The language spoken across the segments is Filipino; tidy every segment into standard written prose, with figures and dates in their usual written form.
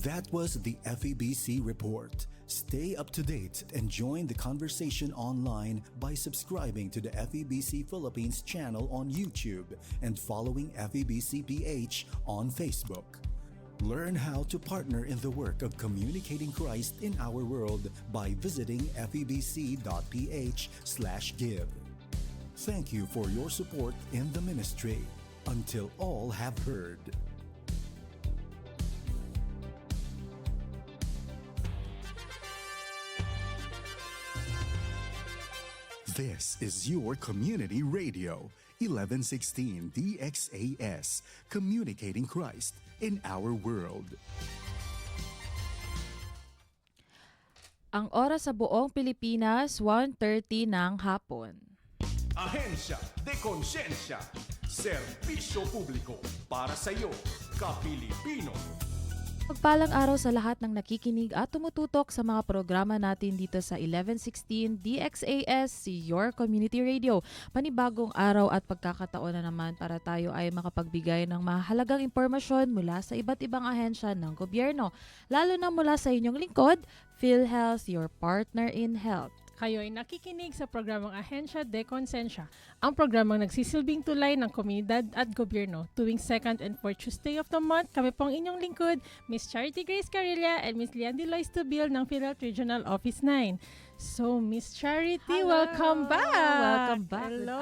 That was the FEBC report. Stay up to date and join the conversation online by subscribing to the FEBC Philippines channel on YouTube and following FEBC PH on Facebook. Learn how to partner in the work of communicating Christ in our world by visiting febc.ph/give. Thank you for your support in the ministry. Until all have heard. This is your community radio, 1116 DXAS, communicating Christ in our world. Ang oras sa buong Pilipinas, 1:30 ng hapon. Ahensya de Konsensya, serbisyo publiko para sa iyo, ka-Pilipino. Pagpalang araw sa lahat ng nakikinig at tumututok sa mga programa natin dito sa 1116 DXAS, your community radio. Panibagong araw at pagkakataon na naman para tayo ay makapagbigay ng mahalagang impormasyon mula sa iba't ibang ahensya ng gobyerno. Lalo na mula sa inyong lingkod, PhilHealth, your partner in health. Kayo ay nakikinig sa programang Ahensya de Konsensya, ang programang nagsisilbing tulay ng komunidad at gobyerno. Tuwing 2nd and 4th Tuesday of the month, kami pong inyong lingkod, Miss Charity Grace Carilla and Miss Liandy Lois Tubil ng PhilHealth Regional Office 9. So, Miss Charity, Hello. welcome back! Welcome back. Hello!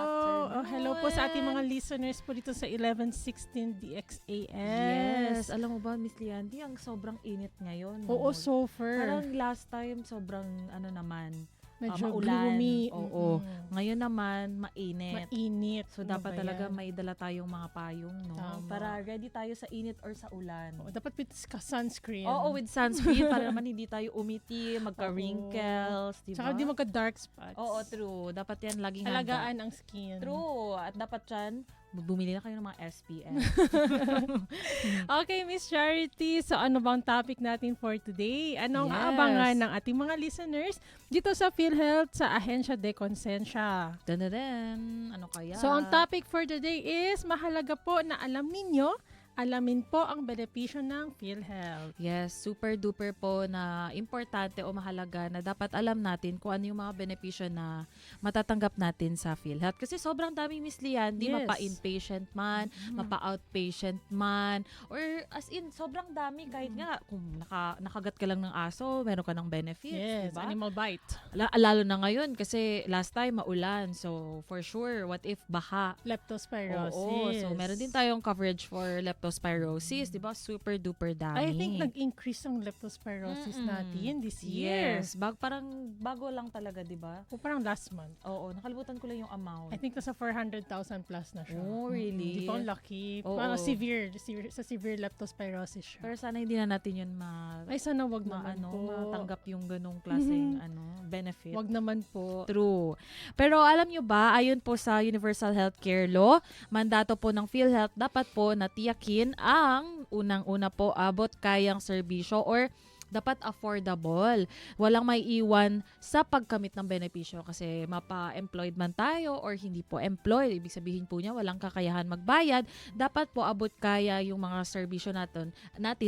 Hello po sa ating mga listeners po dito sa 1116 DXAS. Yes, alam mo ba, Miss Liandy, ang sobrang init ngayon. Oo, so far. Parang last time, sobrang naman, medyo maulan. gloomy. Oo. Ngayon naman, mainit. Mainit. So, Ano dapat ba talaga yan? may dala tayong mga payong, no? Tama. Para ready tayo sa init or sa ulan. Oo, dapat with sunscreen. Oo, with sunscreen para naman hindi tayo umiti, magka-wrinkles, diba? Tsaka di magka-dark spots. Oo, true. Dapat yan laging handa. Alagaan ang skin. True. At dapat dyan, bumili na kayo ng mga SPF. Okay, Miss Charity. So, ano bang topic natin for today? Anong Yes. aabangan ng ating mga listeners dito sa PhilHealth sa Ahensya de Konsensya? Dun. Ano kaya? So, ang topic for today is mahalaga po na alamin po ang benepisyo ng PhilHealth. Yes, super duper po na importante o mahalaga na dapat alam natin kung ano yung mga benepisyo na matatanggap natin sa PhilHealth. Kasi sobrang daming Miss Liandy, Yes. mapa-inpatient man, mapa-outpatient man, or as in, sobrang dami. Kahit nga, kung nakagat ka lang ng aso, meron ka ng benefits, Yes, diba? animal bite. Lalo na ngayon kasi last time maulan. So, for sure, what if baha? Leptospirosis. Oo, so meron din tayong coverage for leptospirosis, 'di ba? Super duper dami. I think nag-increase ang leptospirosis natin this year. Yes, parang bago lang talaga, 'di ba? O parang last month. Oo, nakalimutan ko lang yung amount. I think nasa 400,000 plus na siya. Oh, really? Hindi pa ang laki. Oo. Parang severe leptospirosis siya. Pero sana hindi na natin yun Ay, sana wag naman po. matanggap yung ganong klaseng benefit. Wag naman po. True. Pero alam nyo ba, ayon po sa Universal Healthcare Law, mandato po ng PhilHealth, dapat po natiyakin ang unang-una po abot kayang serbisyo or dapat affordable. Walang may iwan sa pagkamit ng benepisyo kasi mapa-employed man tayo or hindi po employed. Ibig sabihin po niya walang kakayahan magbayad. Dapat po abot kaya yung mga serbisyo natin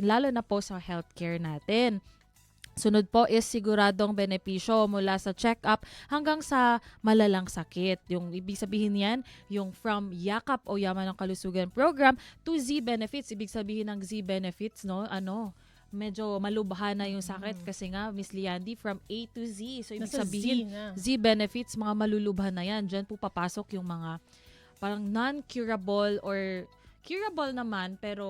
lalo na po sa healthcare natin. Sunod po is siguradong benepisyo mula sa check-up hanggang sa malalang sakit. Yung ibig sabihin yan, yung from Yakap o Yaman ng Kalusugan Program to Z Benefits. Ibig sabihin ng Z Benefits, no? Medyo malubha na yung sakit kasi nga, Miss Liandy, from A to Z. So, ibig Nasa sabihin, Z na. Z Benefits, mga malulubha na yan. Diyan po papasok yung mga parang non-curable or curable naman, pero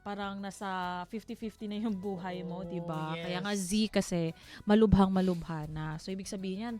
parang nasa 50-50 na yung buhay mo, di ba? yes. Kaya nga Z kasi malubhang-malubha na. So, ibig sabihin yan,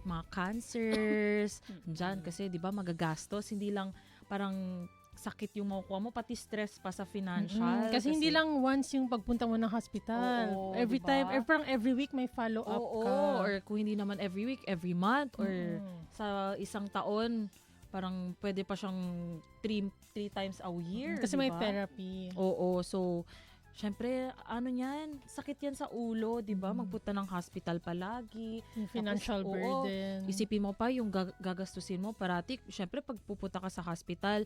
mga cancers, dyan kasi, di ba, magagastos. Hindi lang parang sakit yung makukuha mo, pati stress pa sa financial. Kasi hindi lang once yung pagpunta mo ng hospital. Oo, Every diba? time, parang every week may follow-up ka. or kung hindi naman every week, every month, or sa isang taon, parang pwede pa siyang 3 times a year. Kasi may therapy. Oo, so syempre, niyan, sakit yan sa ulo, 'di ba? Magpunta ng hospital palagi. Yung financial Tapos, burden. Isipin mo pa yung gagastusin mo parati. Syempre, pag pupunta ka sa hospital,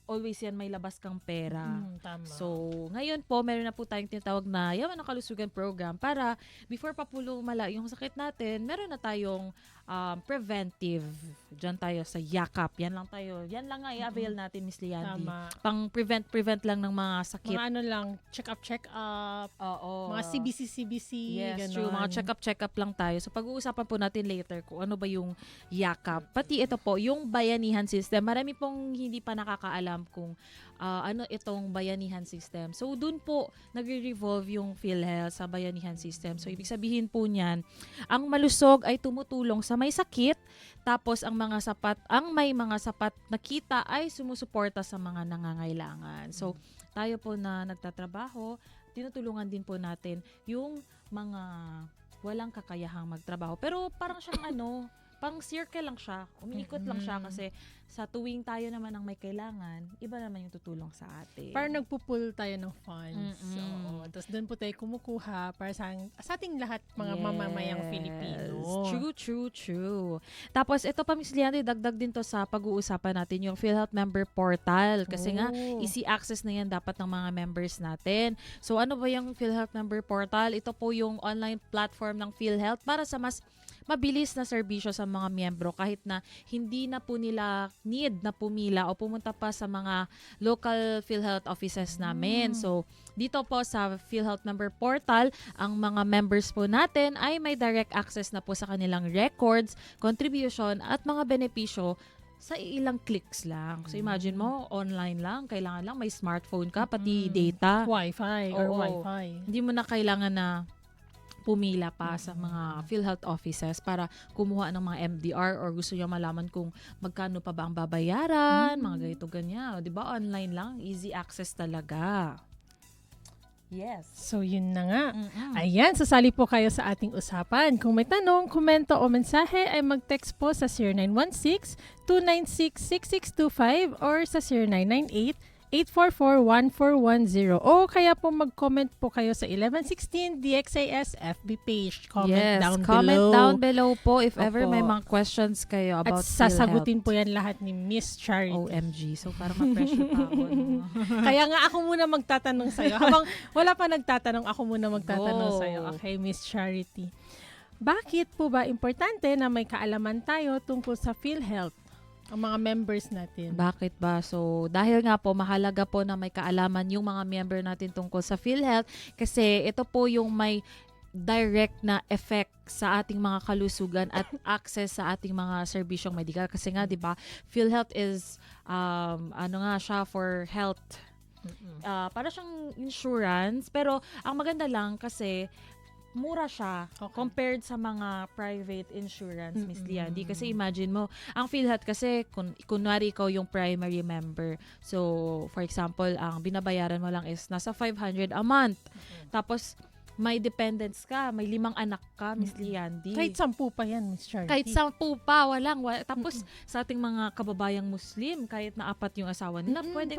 always yan may labas kang pera. Tama. So, ngayon po, meron na po tayong tinatawag na Yaman ng Kalusugan Program para before pa po lumala yung sakit natin, meron na tayong preventive. Diyan tayo sa yakap. Yan lang tayo. Yan lang nga i-avail natin, Miss Liandy. Tama. Pang prevent lang ng mga sakit. Mga ano lang, check up, Oo. mga CBC, Yes, ganon. true. Mga check-up lang tayo. So, pag-uusapan po natin later kung ano ba yung yakap. Pati ito po, yung bayanihan system. Marami pong hindi pa nakakaalam kung ano itong bayanihan system. So, dun po nagre-revolve yung PhilHealth sa bayanihan system. So, ibig sabihin po niyan, ang malusog ay tumutulong sa may sakit, tapos ang may mga sapat na kita ay sumusuporta sa mga nangangailangan. So, tayo po na nagtatrabaho, tinutulungan din po natin yung mga walang kakayahang magtrabaho. Pero parang siyang pang circle lang siya. Umiikot lang siya kasi sa tuwing tayo naman ang may kailangan, iba naman yung tutulong sa atin. Parang nagpupull tayo ng funds. Mm-mm. So, tapos doon po tayo kumukuha para sa ating lahat mga mamamayang Filipino. True. Tapos ito pa, Miss Liandy, dagdag din to sa pag-uusapan natin yung PhilHealth Member Portal. Kasi nga, easy access na yan dapat ng mga members natin. So ano ba yung PhilHealth Member Portal? Ito po yung online platform ng PhilHealth para sa mas mabilis na serbisyo sa mga miyembro kahit na hindi na po nila need na pumila o pumunta pa sa mga local PhilHealth offices namin. So, dito po sa PhilHealth Member Portal, ang mga members po natin ay may direct access na po sa kanilang records, contribution at mga benepisyo sa ilang clicks lang. So, imagine mo, online lang, kailangan lang may smartphone ka, pati data. Wi-Fi. Hindi mo na kailangan na pumila pa sa mga PhilHealth offices para kumuha ng mga MDR or gusto niya malaman kung magkano pa ba ang babayaran, mga ganito ganyan. 'Di ba? Online lang, easy access talaga. Yes. So, yun na nga. Ayan, sasali po kayo sa ating usapan. Kung may tanong, komento o mensahe, ay mag-text po sa 0916-296-6625 or sa 0998-844-1410 o kaya po mag-comment po kayo sa 1116 DXAS FB page. Comment down below po if ever Opo. may mga questions kayo about At sasagutin po yan lahat ni Miss Charity. OMG. So, para ma-pressure pa ako. No? Kaya nga ako muna magtatanong sa'yo. Habang wala pa nagtatanong, ako muna magtatanong Go. sa'yo. Okay, Miss Charity. Bakit po ba importante na may kaalaman tayo tungkol sa PhilHealth? Ang mga members natin. Bakit ba? So, dahil nga po, mahalaga po na may kaalaman yung mga member natin tungkol sa PhilHealth kasi ito po yung may direct na effect sa ating mga kalusugan at access sa ating mga serbisyong medikal. Kasi nga, di ba, PhilHealth is, siya for health. Para siyang insurance. Pero, ang maganda lang kasi, mura siya compared sa mga private insurance, Miss Liandy. Kasi imagine mo, ang PhilHealth kasi, kunwari ikaw yung primary member. So, for example, ang binabayaran mo lang is nasa 500 a month. Tapos, may dependents ka, may 5 anak ka, Miss Liandy. Kahit 10 pa yan, Miss Charity. Kahit 10 pa, tapos sa ating mga kababayang Muslim, kahit na 4 yung asawa nila, pwede.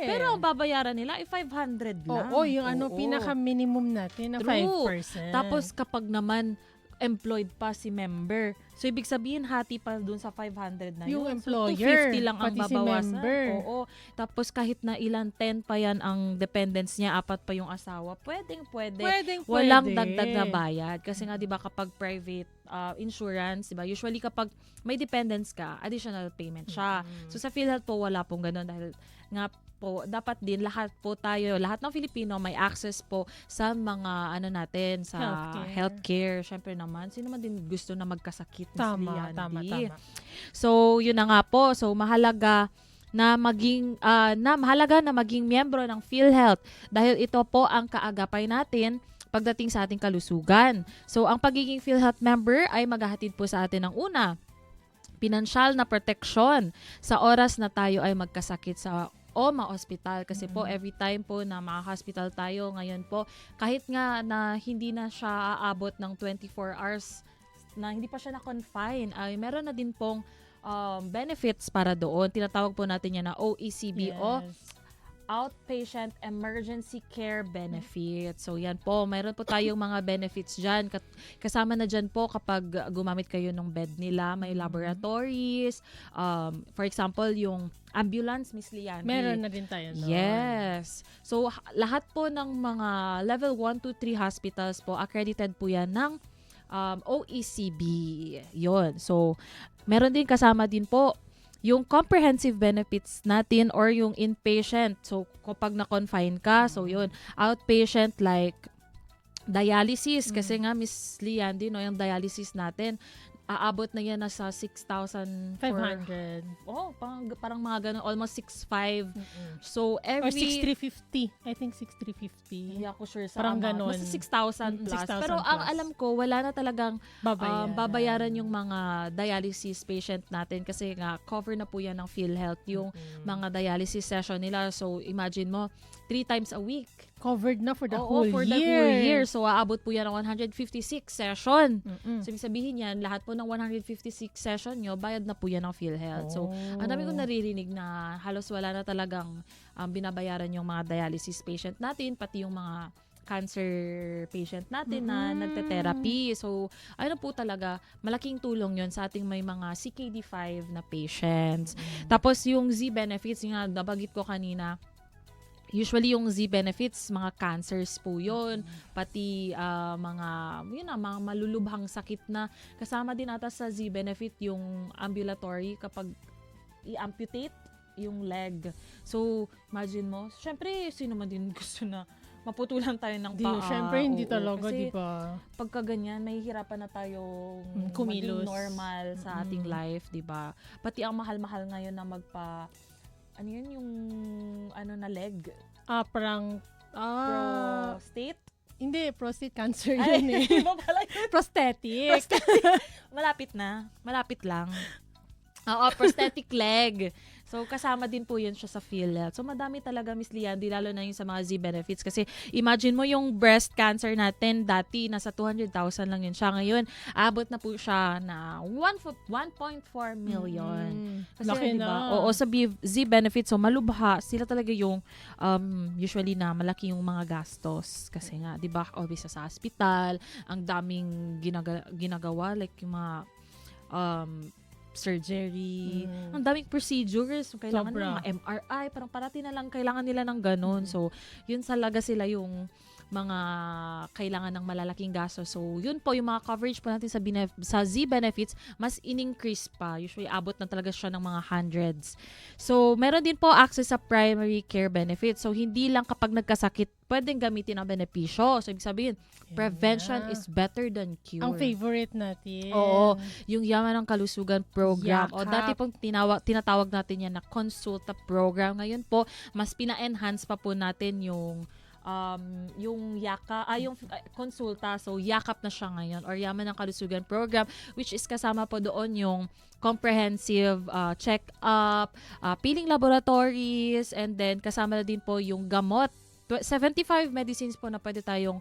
Pero ang babayaran nila ay 500 lang. Oo, yung pinaka-minimum natin na 5%. Tapos kapag naman employed pa si member. So, ibig sabihin, hati pa dun sa 500 na yung yun. employer, So, 250 lang ang pati si babawasan. member. Oo. Tapos, kahit na ilan 10 pa yan ang dependents niya, 4 pa yung asawa, pwede. Walang dagdag na bayad. Kasi nga, di ba, kapag private insurance, di ba, usually kapag may dependents ka, additional payment siya. So, sa PhilHealth po, wala pong ganun dahil nga po, dapat din lahat ng Filipino may access po sa mga natin sa healthcare. Syempre naman, sino man din gusto na magkasakit, Miss Liandy. Tama. So, yun na nga po. So, mahalaga na maging miyembro ng PhilHealth dahil ito po ang kaagapay natin pagdating sa ating kalusugan. So, ang pagiging PhilHealth member ay maghahatid po sa atin ng una, pinansyal na proteksyon sa oras na tayo ay magkasakit o ma-hospital. Kasi po, every time po na maka-hospital tayo ngayon po, kahit nga na hindi na siya aabot ng 24 hours, na hindi pa siya na-confine, ay meron na din pong benefits para doon. Tinatawag po natin yan na OECB o outpatient emergency care benefit. So yan po, mayroon po tayong mga benefits dyan. Kasama na dyan po kapag gumamit kayo ng bed nila, may laboratories, for example, yung ambulance, Miss Liandy. Meron na din tayo doon. Yes. So lahat po ng mga level 1 to 3 hospitals po, accredited po yan ng OECB. Yon. So meron din kasama din po yung comprehensive benefits natin or yung inpatient. So, kapag na-confine ka, so yun, outpatient like dialysis. Kasi nga, Miss Liandy, no, yung dialysis natin, aabot na yan na sa 6,500. Oh, parang mga ganun, almost 6,500. So, Or 6,350. I think 6,350. Hindi ako sure sa Parang amount. ganon. Basta 6,000 plus. 6,000 Pero ang plus. alam ko, wala na talagang babayaran yung mga mga dialysis patient natin kasi nga cover na po yan ng PhilHealth yung mga dialysis session nila. So imagine mo, 3 times a week. covered na for the Oo, whole for the year. whole year. So aabot po yan ng 156 session. Mm-mm. So ibig sabihin yan, lahat po ng 156 session nyo, bayad na po yan ng PhilHealth. So ang dami kong naririnig na halos wala na talagang binabayaran yung mga dialysis patient natin, pati yung mga cancer patient natin na nagte-therapy. So, ano po talaga, malaking tulong yon sa ating may mga CKD5 na patients. Tapos, yung Z-benefits, yung nabanggit ko kanina, usually yung Z-benefits, mga cancers po yun. Pati mga malulubhang sakit na. Kasama din ata sa Z-benefit yung ambulatory kapag i-amputate yung leg. So, imagine mo, syempre, sino man din gusto na maputulan tayo ng paa. Syempre, hindi Oo, talaga, kasi di ba? pagka ganyan, mahihirapan na tayong Kumilos. maging normal sa ating life, di ba? Pati ang mahal-mahal ngayon na ano yun, yung na leg? Parang, Prostate? hindi, prostate cancer Ay, yun eh. iba pala yun. Prosthetic. Malapit na. Malapit lang. Oo, prosthetic leg. So, kasama din po yun siya sa PhilHealth. So, madami talaga, Miss Liandy, lalo na yung sa mga Z-benefits. Kasi, imagine mo yung breast cancer natin, dati, nasa 200,000 lang yun siya. Ngayon, abot na po siya na 1.4 million. Kasi, Laki diba, na. oo, sa Z-benefits, so, malubha. Sila talaga yung, usually na, malaki yung mga gastos. Kasi nga, di ba, obvious sa hospital, ang daming ginagawa, like yung mga, surgery, ang daming procedures, kailangan ng mga MRI, parang parati na lang kailangan nila ng ganun. So, yun talaga sila yung mga kailangan ng malalaking gasto. So, yun po yung mga coverage po natin sa Z-benefits, mas in-increase pa. Usually, abot na talaga siya ng mga hundreds. So, meron din po access sa primary care benefits. So, hindi lang kapag nagkasakit, pwedeng gamitin ang benepisyo. So, ibig sabihin, prevention is better than cure. Ang favorite natin. Oo, yung Yaman ng Kalusugan program. O Yakap. dati pong tinatawag natin yan na Konsulta program. Ngayon po, mas pina-enhance pa po natin yung konsulta. So, yakap na siya ngayon. Or Yaman ng Kalusugan program, which is kasama po doon yung comprehensive check-up, peeling laboratories, and then kasama na din po yung gamot. 75 medicines po na pwede tayong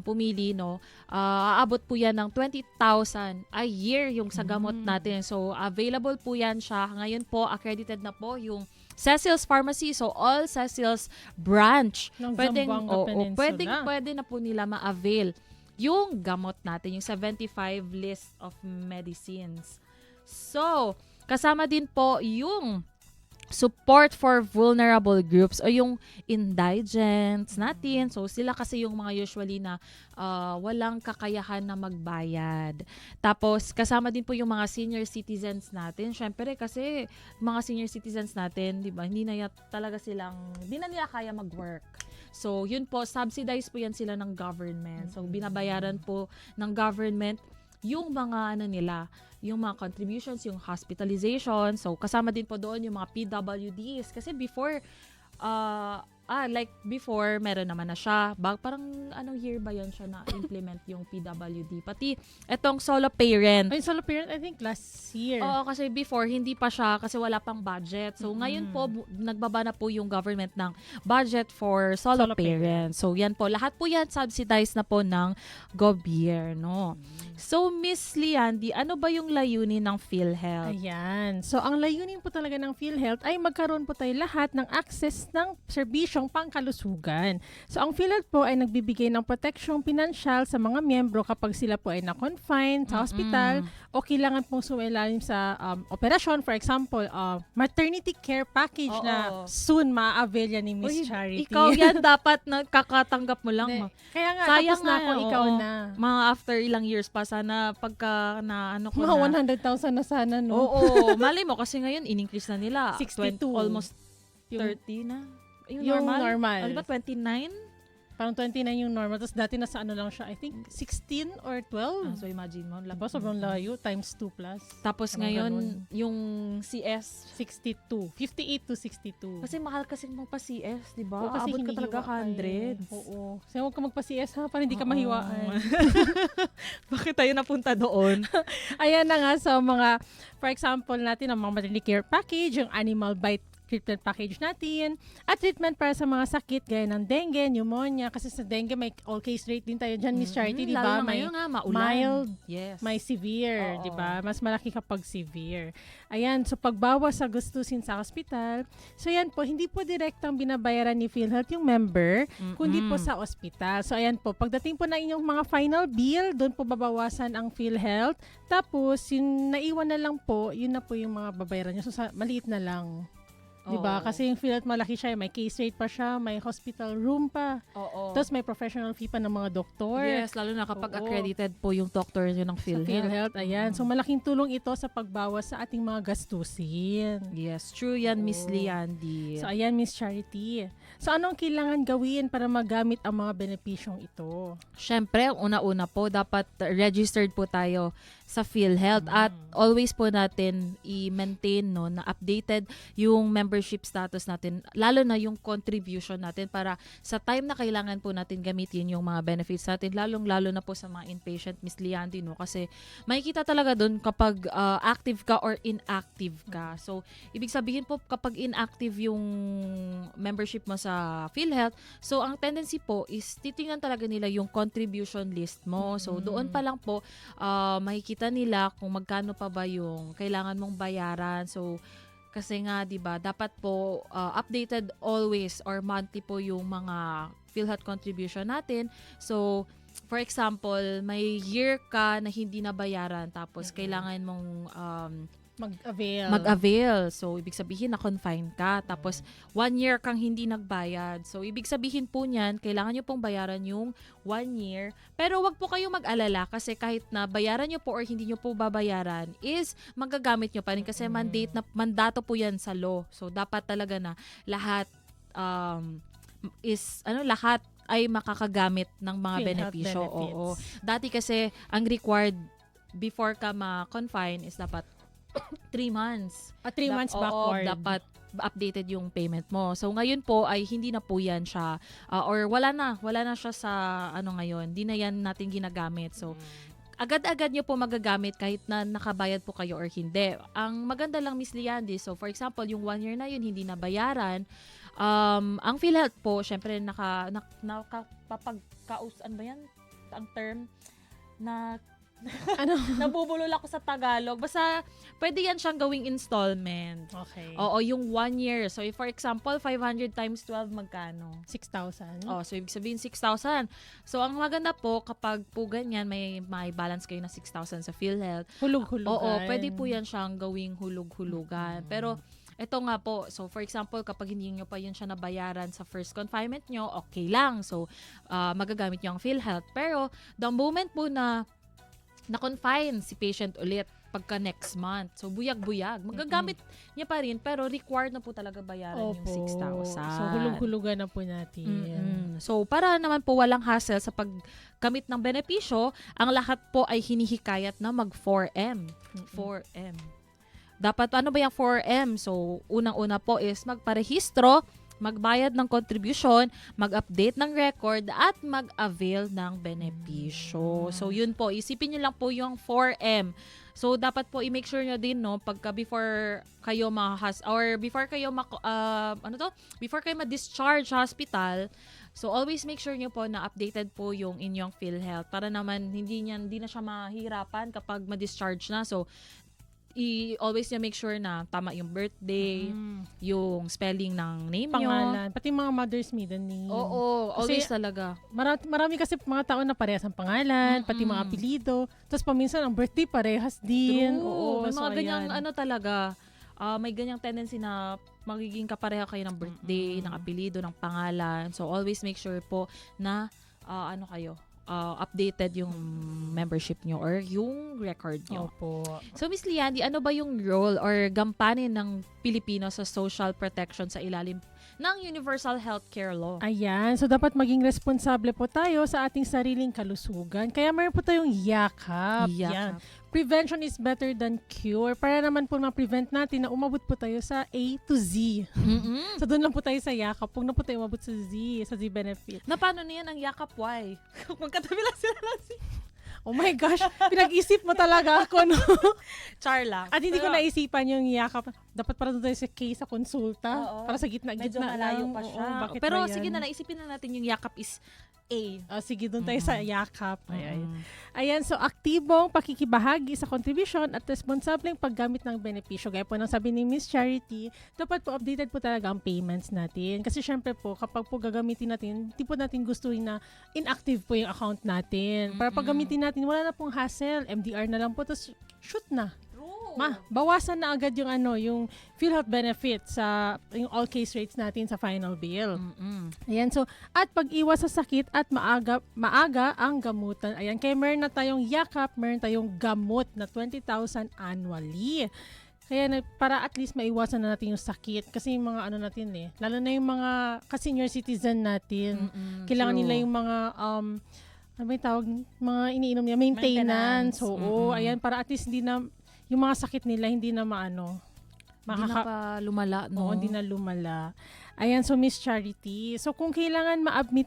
pumili, no? Aabot po yan ng 20,000 a year yung sa gamot natin. So, available po yan siya. Ngayon po, accredited na po yung Cecil's Pharmacy. So, all Cecil's branch. Ng Zamboanga Peninsula. Pwede na po nila ma-avail yung gamot natin, yung 75 list of medicines. So, kasama din po yung support for vulnerable groups o yung indigents natin. So, sila kasi yung mga usually na walang kakayahan na magbayad. Tapos, kasama din po yung mga senior citizens natin. Syempre, kasi mga senior citizens natin, di ba, hindi na nila kaya mag-work. So, yun po, subsidized po yan sila ng government. So, binabayaran po ng government yung mga yung mga contributions, yung hospitalization. So, kasama din po doon yung mga PWDs. Kasi before, before, meron naman na siya. Parang anong year ba yan siya na-implement yung PWD? Pati etong solo parent. Ay, solo parent, I think last year. Oo, kasi before, hindi pa siya kasi wala pang budget. So, ngayon po, nagbaba na po yung government ng budget for solo parents. So, yan po. Lahat po yan subsidized na po ng gobyerno. So, Miss Liandy, ano ba yung layunin ng PhilHealth? Ayan. So, ang layunin po talaga ng PhilHealth ay magkaroon po tayo lahat ng access ng serbisyong pangkalusugan. So, ang PhilHealth po ay nagbibigay ng proteksyong pinansyal sa mga miyembro kapag sila po ay na-confine sa hospital o kailangan pong sumailalim sa operasyon. For example, maternity care package na soon ma-avail yan ni Miss Charity. Ikaw yan dapat na kakatanggap mo lang. Kaya nga, Sayang tapos na ako, ikaw oo. na. Mga after ilang years pa, sana pagka na ano ko Mga na. 100,000 na sana, no? Oo, mali mo kasi ngayon in-increase na nila. 62. Almost Yung 30 na. Yung normal. Ah, di ba 29? Parang 29 yung normal. Tapos dati nasa ano lang siya, I think 16 or 12. So imagine mo. Diba? Sobrang layo, times 2 plus. Tapos Parang ngayon, ganun. yung CS, 62. 58 to 62. kasi mahal kasi magpa-CS, di ba? Oo, kasi Aabot ka talaga hinihiwa 100. ka eh. Oo. Kasi huwag ka magpa-CS ha, para hindi ka Oo. mahiwaan. Bakit tayo napunta doon? Ayan na nga, so mga, for example natin, ang mga maternity care package, yung animal bite treatment package natin, at treatment para sa mga sakit gaya ng dengue, pneumonia, kasi sa dengue may all case rate din tayo dyan, Miss Charity, di Lalo ba? na May ngayon nga, maulan. mild, Yes. may severe, Oo. di ba? Mas malaki kapag severe. Ayan, so pagbawas sa gustusin sa hospital, so yan po, hindi po direktang binabayaran ni PhilHealth yung member, kundi po sa hospital. So ayan po, pagdating po na inyong mga final bill, doon po babawasan ang PhilHealth. Tapos, yung naiwan na lang po, yun na po yung mga babayaran nyo. So maliit na lang. Diba? Oo. Kasi yung PhilHealth malaki siya, may case rate pa siya, may hospital room pa. Oo. Tapos may professional fee pa ng mga doktor. Yes, lalo na kapag Oo. accredited po yung doctor nyo ng Sa PhilHealth. PhilHealth, ayan. So malaking tulong ito sa pagbawas sa ating mga gastusin. Yes, true yan, Miss Oo. Liandy. So ayan, Miss Charity. So anong kailangan gawin para magamit ang mga benepisyong ito? Siyempre, una-una po, dapat registered po tayo sa PhilHealth at always po natin i-maintain no, na updated yung membership status natin, lalo na yung contribution natin para sa time na kailangan po natin gamitin yung mga benefits natin, lalong-lalo na po sa mga inpatient, Miss Liandy, no? Kasi makikita talaga dun kapag active ka or inactive ka. So, ibig sabihin po kapag inactive yung membership mo sa PhilHealth, so ang tendency po is titingnan talaga nila yung contribution list mo. So, doon pa lang po makikita nila kung magkano pa ba yung kailangan mong bayaran. So, kasi nga, 'di ba, dapat po updated always or monthly po yung mga PhilHealth contribution natin. So, for example, may year ka na hindi nabayaran tapos kailangan mong mag-avail. So, ibig sabihin na-confine ka. Tapos, 1 year kang hindi nagbayad. So, ibig sabihin po niyan, kailangan nyo pong bayaran yung 1 year. Pero wag po kayong mag-alala kasi kahit na bayaran nyo po or hindi nyo po babayaran is magagamit nyo pa rin kasi mandato po yan sa law. So, dapat talaga na lahat lahat ay makakagamit ng mga PhilHealth benepisyo. benefits. Oo. Dati kasi, ang required before ka ma-confine is dapat 3 months. 3 months backward. Dapat updated yung payment mo. So ngayon po ay hindi na po yan siya or wala na siya sa ngayon. Hindi na yan natin ginagamit. So agad-agad nyo po magagamit kahit na nakabayad po kayo or hindi. Ang maganda lang, Miss Liandy, so for example, yung 1 year na yun hindi nabayaran, ang PhilHealth po, syempre ano ba yan? Ang term na nabubulol ako sa Tagalog. Basta, pwede yan siyang gawing installment. Okay. Oo, yung 1 year. So, if for example, 500 times 12, magkano? 6,000. Oh, so ibig sabihin 6,000. So, ang maganda po, kapag po ganyan, may balance kayo na 6,000 sa PhilHealth. Hulug-hulugan. Oo, pwede po yan siyang gawing hulug-hulugan. Pero, ito nga po, so for example, kapag hindi nyo pa yun siya nabayaran sa first confinement nyo, okay lang. So, magagamit nyo ang PhilHealth. Pero, the moment po na-confine si patient ulit pagka next month. So, buyag-buyag. Magagamit niya pa rin, pero required na po talaga bayaran yung 6,000. So, hulug-hulugan na po natin. So, para naman po walang hassle sa paggamit ng benepisyo, ang lahat po ay hinihikayat na mag-4M. 4M. Dapat, ano ba yung 4M? So, unang-una po is magparehistro magbayad ng contribution, mag-update ng record, at mag-avail ng benepisyo. So, yun po. Isipin nyo lang po yung 4M. So, dapat po i-make sure nyo din, no, pagka before kayo before kayo ma-discharge sa hospital, so always make sure nyo po na updated po yung inyong PhilHealth para naman hindi na siya mahirapan kapag ma-discharge na. So, always niya make sure na tama yung birthday, yung spelling ng name nyo. Pangalan, pati mga mother's maiden name. Oo, always Kasi, talaga. Marami kasi mga tao na parehas ang pangalan, pati mga apelido. Tapos paminsan ang birthday parehas din. True. Oo, May so mga ganyang ayan. talaga. May ganyang tendency na magiging kapareha kayo ng birthday, ng apelido, ng pangalan. So always make sure po na updated yung membership nyo or yung record nyo. Opo. So Miss Liandy, ano ba yung role or gampanin ng Pilipino sa social protection sa ilalim ng Universal Healthcare Law? Ayan. So, dapat maging responsable po tayo sa ating sariling kalusugan. Kaya mayroon po tayong yakap. Yan. Prevention is better than cure. Para naman po ma-prevent natin na umabot po tayo sa A to Z. So, doon lang po tayo sa yakap. Huwag na po tayo umabot sa Z benefit. Na paano na yan ang yakap? Why? Magkatabi lang sila ng Z. Oh my gosh, pinag-isip mo talaga ako, no? Char lang. At hindi ko naisipan yung yakap. Dapat para doon tayo sa case, sa konsulta. Oo. Para sa gitna Medyo lang. malayo pa siya. Oo, bakit Pero ba yan? sige na, naisipin na natin yung yakap is A. Sige, doon tayo sa yakap. Ayan, so aktibong pakikibahagi sa contribution at responsableng paggamit ng benepisyo. Gaya po ng sabi ni Miss Charity, dapat po updated po talaga ang payments natin. Kasi syempre po, kapag po gagamitin natin, hindi po natin gustuin na inactive po yung account natin. Para pag gamitin natin, wala na pong hassle. MDR na lang po, tapos shoot na. Bawasan na agad yung yung PhilHealth benefit sa yung all case rates natin sa final bill. Ayan, so at pag-iwas sa sakit at maaga ang gamutan. Ayan, kaya meron na tayong yakap, meron tayong gamot na 20,000 annually. Kaya para at least maiwasan na natin yung sakit. Kasi yung mga natin lalo na yung mga senior citizen natin, kailangan nila yung mga ano ba yung tawag, mga iniinom niya, maintenance. Oo, ayan, para at least hindi na yung mga sakit nila hindi na Hindi na pa lumala, no? Oo, hindi na lumala. Ayan, so Miss Charity. So kung kailangan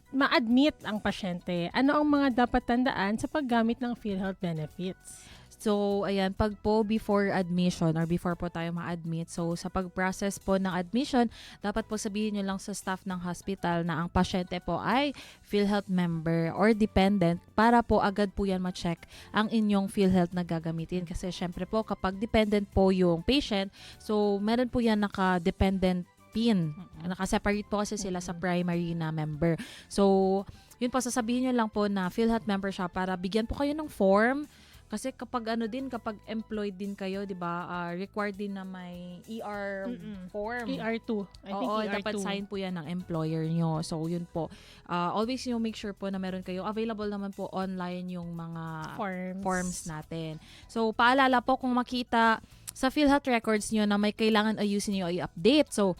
ma-admit ang pasyente, ano ang mga dapat tandaan sa paggamit ng PhilHealth benefits? So, ayan, pag po before admission or before po tayo ma-admit, so sa pag-process po ng admission, dapat po sabihin nyo lang sa staff ng hospital na ang pasyente po ay PhilHealth member or dependent para po agad po yan ma-check ang inyong PhilHealth na gagamitin. Kasi syempre po, kapag dependent po yung patient, so meron po yan naka-dependent PIN. Naka-separate po kasi sila sa primary na member. So, yun po, sasabihin nyo lang po na PhilHealth member siya para bigyan po kayo ng form. Kasi kapag kapag employed din kayo, 'di ba? Required din na may ER form. ER2. I think Oo, ER2. dapat sign po 'yan ng employer nyo. So, yun po. Always make sure po na meron kayo. Available naman po online yung mga forms natin. So, paalala po kung makita sa PhilHealth records nyo na may kailangan ayusin nyo o i-update. So,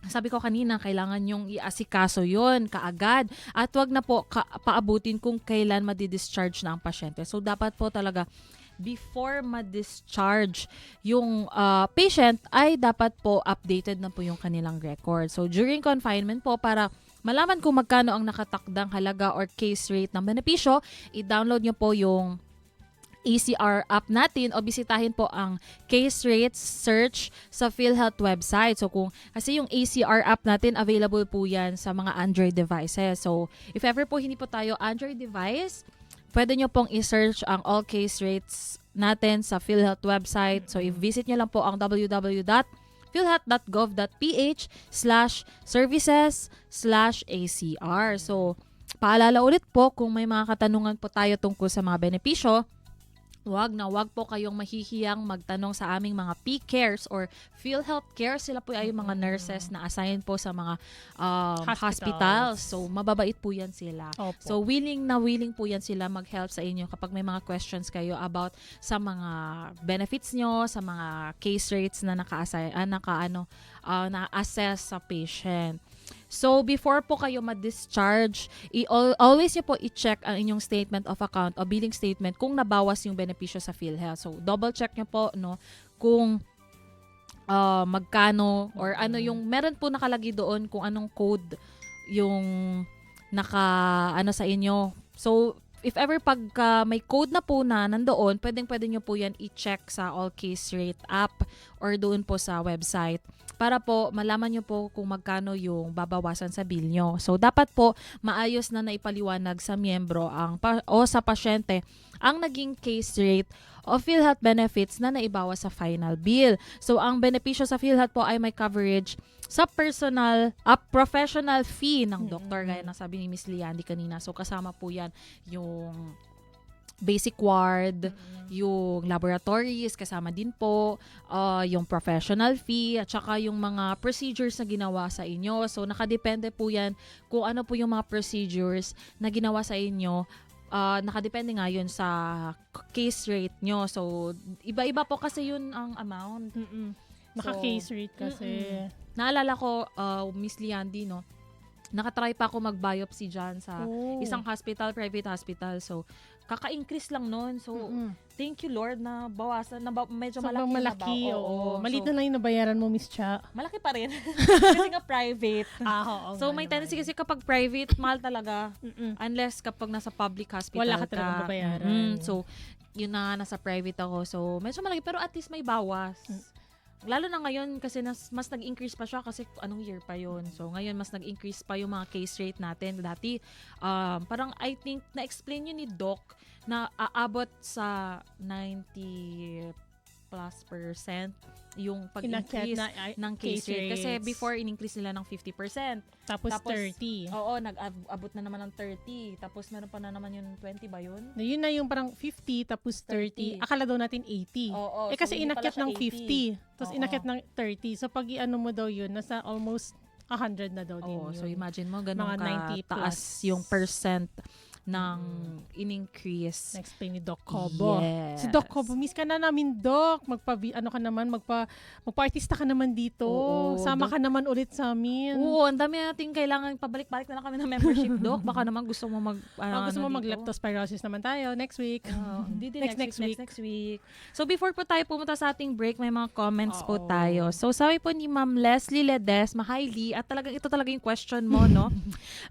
sabi ko kanina, kailangan yung i-asikaso yun kaagad at wag na po paabutin kung kailan madi-discharge na ang pasyente. So, dapat po talaga before ma-discharge yung patient ay dapat po updated na po yung kanilang record. So, during confinement po, para malaman kung magkano ang nakatakdang halaga or case rate ng benepisyo, i-download nyo po yung ECR app natin o bisitahin po ang case rates search sa PhilHealth website. So kasi yung ECR app natin available po yan sa mga Android devices. So if ever po hindi po tayo Android device, pwede nyo pong i-search ang all case rates natin sa PhilHealth website. So i-visit nyo lang po ang www.philhealth.gov.ph/services/ACR. So paalala ulit po, kung may mga katanungan po tayo tungkol sa mga benepisyo, wag po kayong mahihiyang magtanong sa aming mga P-Cares or PhilHealth Care. Sila po ay mga nurses na assigned po sa mga hospitals. So, mababait po yan sila. Opo. So, willing po yan sila mag-help sa inyo kapag may mga questions kayo about sa mga benefits nyo, sa mga case rates na na-assess sa patient. So, before po kayo ma-discharge, always nyo po i-check ang inyong statement of account o billing statement kung nabawas yung benepisyo sa PhilHealth. So, double check nyo po kung magkano or ano yung meron po nakalagay doon kung anong code yung ano sa inyo. So if ever pagka may code na po na nandoon, pwede nyo po yan i-check sa All Case Rate app or doon po sa website para po malaman nyo po kung magkano yung babawasan sa bill nyo. So dapat po maayos na naipaliwanag sa miyembro o sa pasyente ang naging case rate o PhilHealth benefits na naibawas sa final bill. So ang benepisyo sa PhilHealth po ay may coverage sa professional fee ng doktor, gaya ng sabi ni Miss Liandy kanina. So kasama po yan yung basic ward, yung laboratories, kasama din po, yung professional fee, at saka yung mga procedures na ginawa sa inyo. So nakadepende po yan kung ano po yung mga procedures na ginawa sa inyo. Nakadepende nga yun sa case rate nyo. So iba-iba po kasi yun ang amount. Naka-case rate kasi. Naalala ko, Miss Liandy, no? Nakatry pa ako mag-biopsy dyan sa isang hospital, private hospital. So, kaka-increase lang nun. So, thank you Lord na bawasan, medyo Sobrang malaki. oo. Maliit na lang yung nabayaran mo, Miss Cha. Malaki pa rin. Kasi nga private. Oo. So, may tendency kasi kapag private, mahal talaga. Unless kapag nasa public hospital Wala ka talagang babayaran. So, yun na nga, nasa private ako. So, medyo malaki. Pero at least may bawas. Lalo na ngayon kasi mas nag-increase pa siya kasi anong year pa yon. So ngayon mas nag-increase pa yung mga case rate natin. Dati parang I think na-explain yun ni Doc na aabot sa 90 plus % yung pag-increase ng case rate. Kasi before in-increase nila ng 50%. Tapos 30. Oo, nag-abot na naman ng 30. Tapos meron pa na naman yung 20 ba yun? Yun na yung parang 50 tapos 30. Akala daw natin 80. Oo, kasi so hindi inakyat pala ng siya 50. Tapos inakyat ng 30. So pag i-ano mo daw yun, nasa almost 100 na daw din yun. So imagine mo, ganun Mga 90 taas plus. yung percent ng in-increase. Na-explain ni Doc Cobo. Yes. Si Doc Cobo, miss ka na namin, Doc. Magpa-artista ka naman dito. Oo, Sama ka naman ulit sa amin. Oo, ang dami nating kailangan pabalik-balik na lang kami ng membership, Doc. Baka naman gusto mo mag-leptospirosis naman tayo next week. Hindi din next week. So before po tayo pumunta sa ating break, may mga comments po tayo. So sabi po ni Ma'am Leslie Ledesma, hi Lee, at ito talaga yung question mo, no?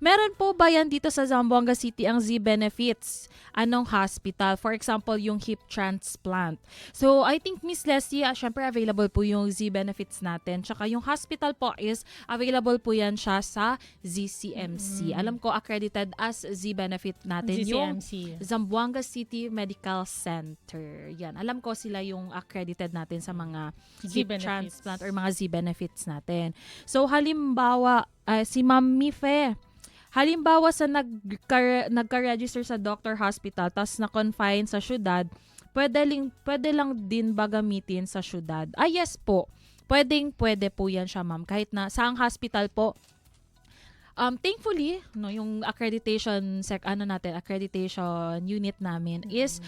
Meron po ba yan dito sa Zamboanga City ang Z-benefits? Anong hospital? For example, yung hip transplant. So, I think Miss Leslie, syempre available po yung Z-benefits natin. Tsaka yung hospital po is available po yan siya sa ZCMC. Alam ko, accredited as Z-benefit natin yung Zamboanga City Medical Center. Yan. Alam ko sila yung accredited natin sa mga hip transplant or mga Z-benefits natin. So, halimbawa, si Ma'am Mife, halimbawa sa nagka-register sa doctor hospital tapos na-confine sa syudad, pwede lang din ba gamitin sa syudad? Yes po. Pwede po yan siya, ma'am. Kahit na saang hospital po. Thankfully, no, yung accreditation unit namin is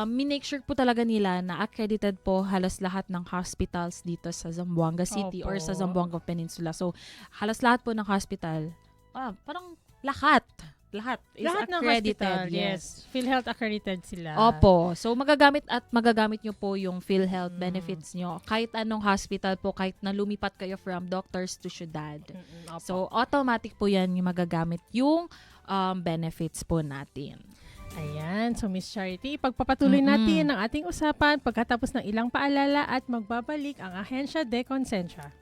minake sure po talaga nila na accredited po halos lahat ng hospitals dito sa Zamboanga City or sa Zamboanga Peninsula. So, halos lahat po ng hospital, parang lahat is ng accredited. hospital, yes. PhilHealth accredited sila. Opo. So, magagamit nyo po yung PhilHealth benefits nyo. Kahit anong hospital po, kahit na lumipat kayo from doctors to syudad. So, automatic po yan yung magagamit yung benefits po natin. Ayan. So, Miss Charity, pagpapatuloy natin ang ating usapan pagkatapos ng ilang paalala at magbabalik ang Ahensya de Consensya.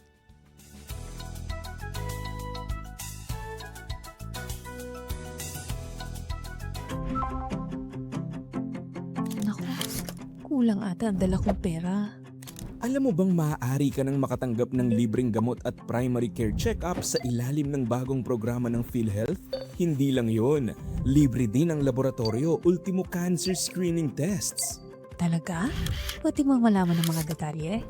Kulang ata ang dala kong pera. Alam mo bang maaari ka nang makatanggap ng libreng gamot at primary care check-up sa ilalim ng bagong programa ng PhilHealth? Hindi lang yon, libre din ang laboratorio, ultimo cancer screening tests. Talaga? Pwede mo malaman ng mga detalye?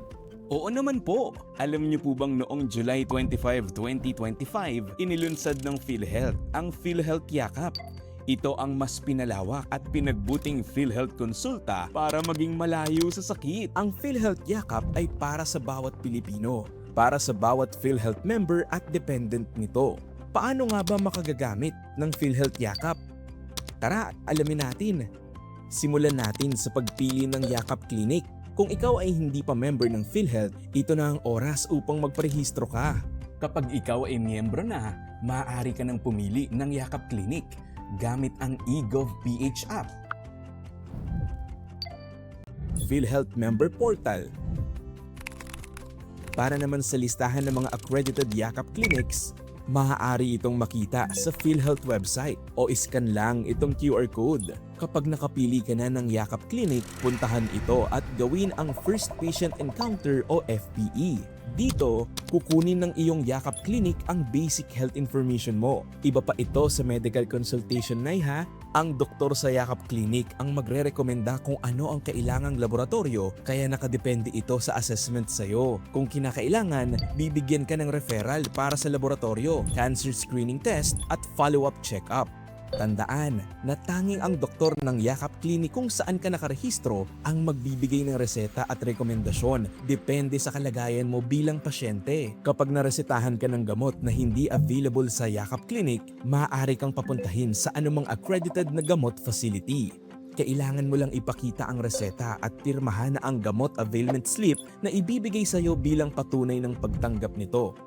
Oo naman po. Alam niyo po bang noong July 25, 2025, inilunsad ng PhilHealth ang PhilHealth Yakap. Ito ang mas pinalawak at pinagbuting PhilHealth konsulta para maging malayo sa sakit. Ang PhilHealth Yakap ay para sa bawat Pilipino, para sa bawat PhilHealth member at dependent nito. Paano nga ba makagagamit ng PhilHealth Yakap? Tara, alamin natin. Simulan natin sa pagpili ng Yakap Clinic. Kung ikaw ay hindi pa member ng PhilHealth, ito na ang oras upang magparehistro ka. Kapag ikaw ay miyembro na, maaari ka nang pumili ng Yakap Clinic gamit ang eGovPH app. PhilHealth Member Portal. Para naman sa listahan ng mga accredited Yakap Clinics, maaari itong makita sa PhilHealth website o iskan lang itong QR code. Kapag nakapili ka na ng Yakap Clinic, puntahan ito at gawin ang First Patient Encounter o FPE. Dito, kukunin ng iyong Yakap Clinic ang basic health information mo. Iba pa ito sa medical consultation na ha. Ang doktor sa Yakap Clinic ang magre-rekomenda kung ano ang kailangang laboratorio, kaya nakadepende ito sa assessment sa'yo. Kung kinakailangan, bibigyan ka ng referral para sa laboratorio, cancer screening test at follow-up check-up. Tandaan na tanging ang doktor ng Yakap Clinic kung saan ka nakarehistro ang magbibigay ng reseta at rekomendasyon, depende sa kalagayan mo bilang pasyente. Kapag naresetahan ka ng gamot na hindi available sa Yakap Clinic, maaari kang papuntahin sa anumang accredited na gamot facility. Kailangan mo lang ipakita ang reseta at pirmahan na ang gamot availment slip na ibibigay sa iyo bilang patunay ng pagtanggap nito.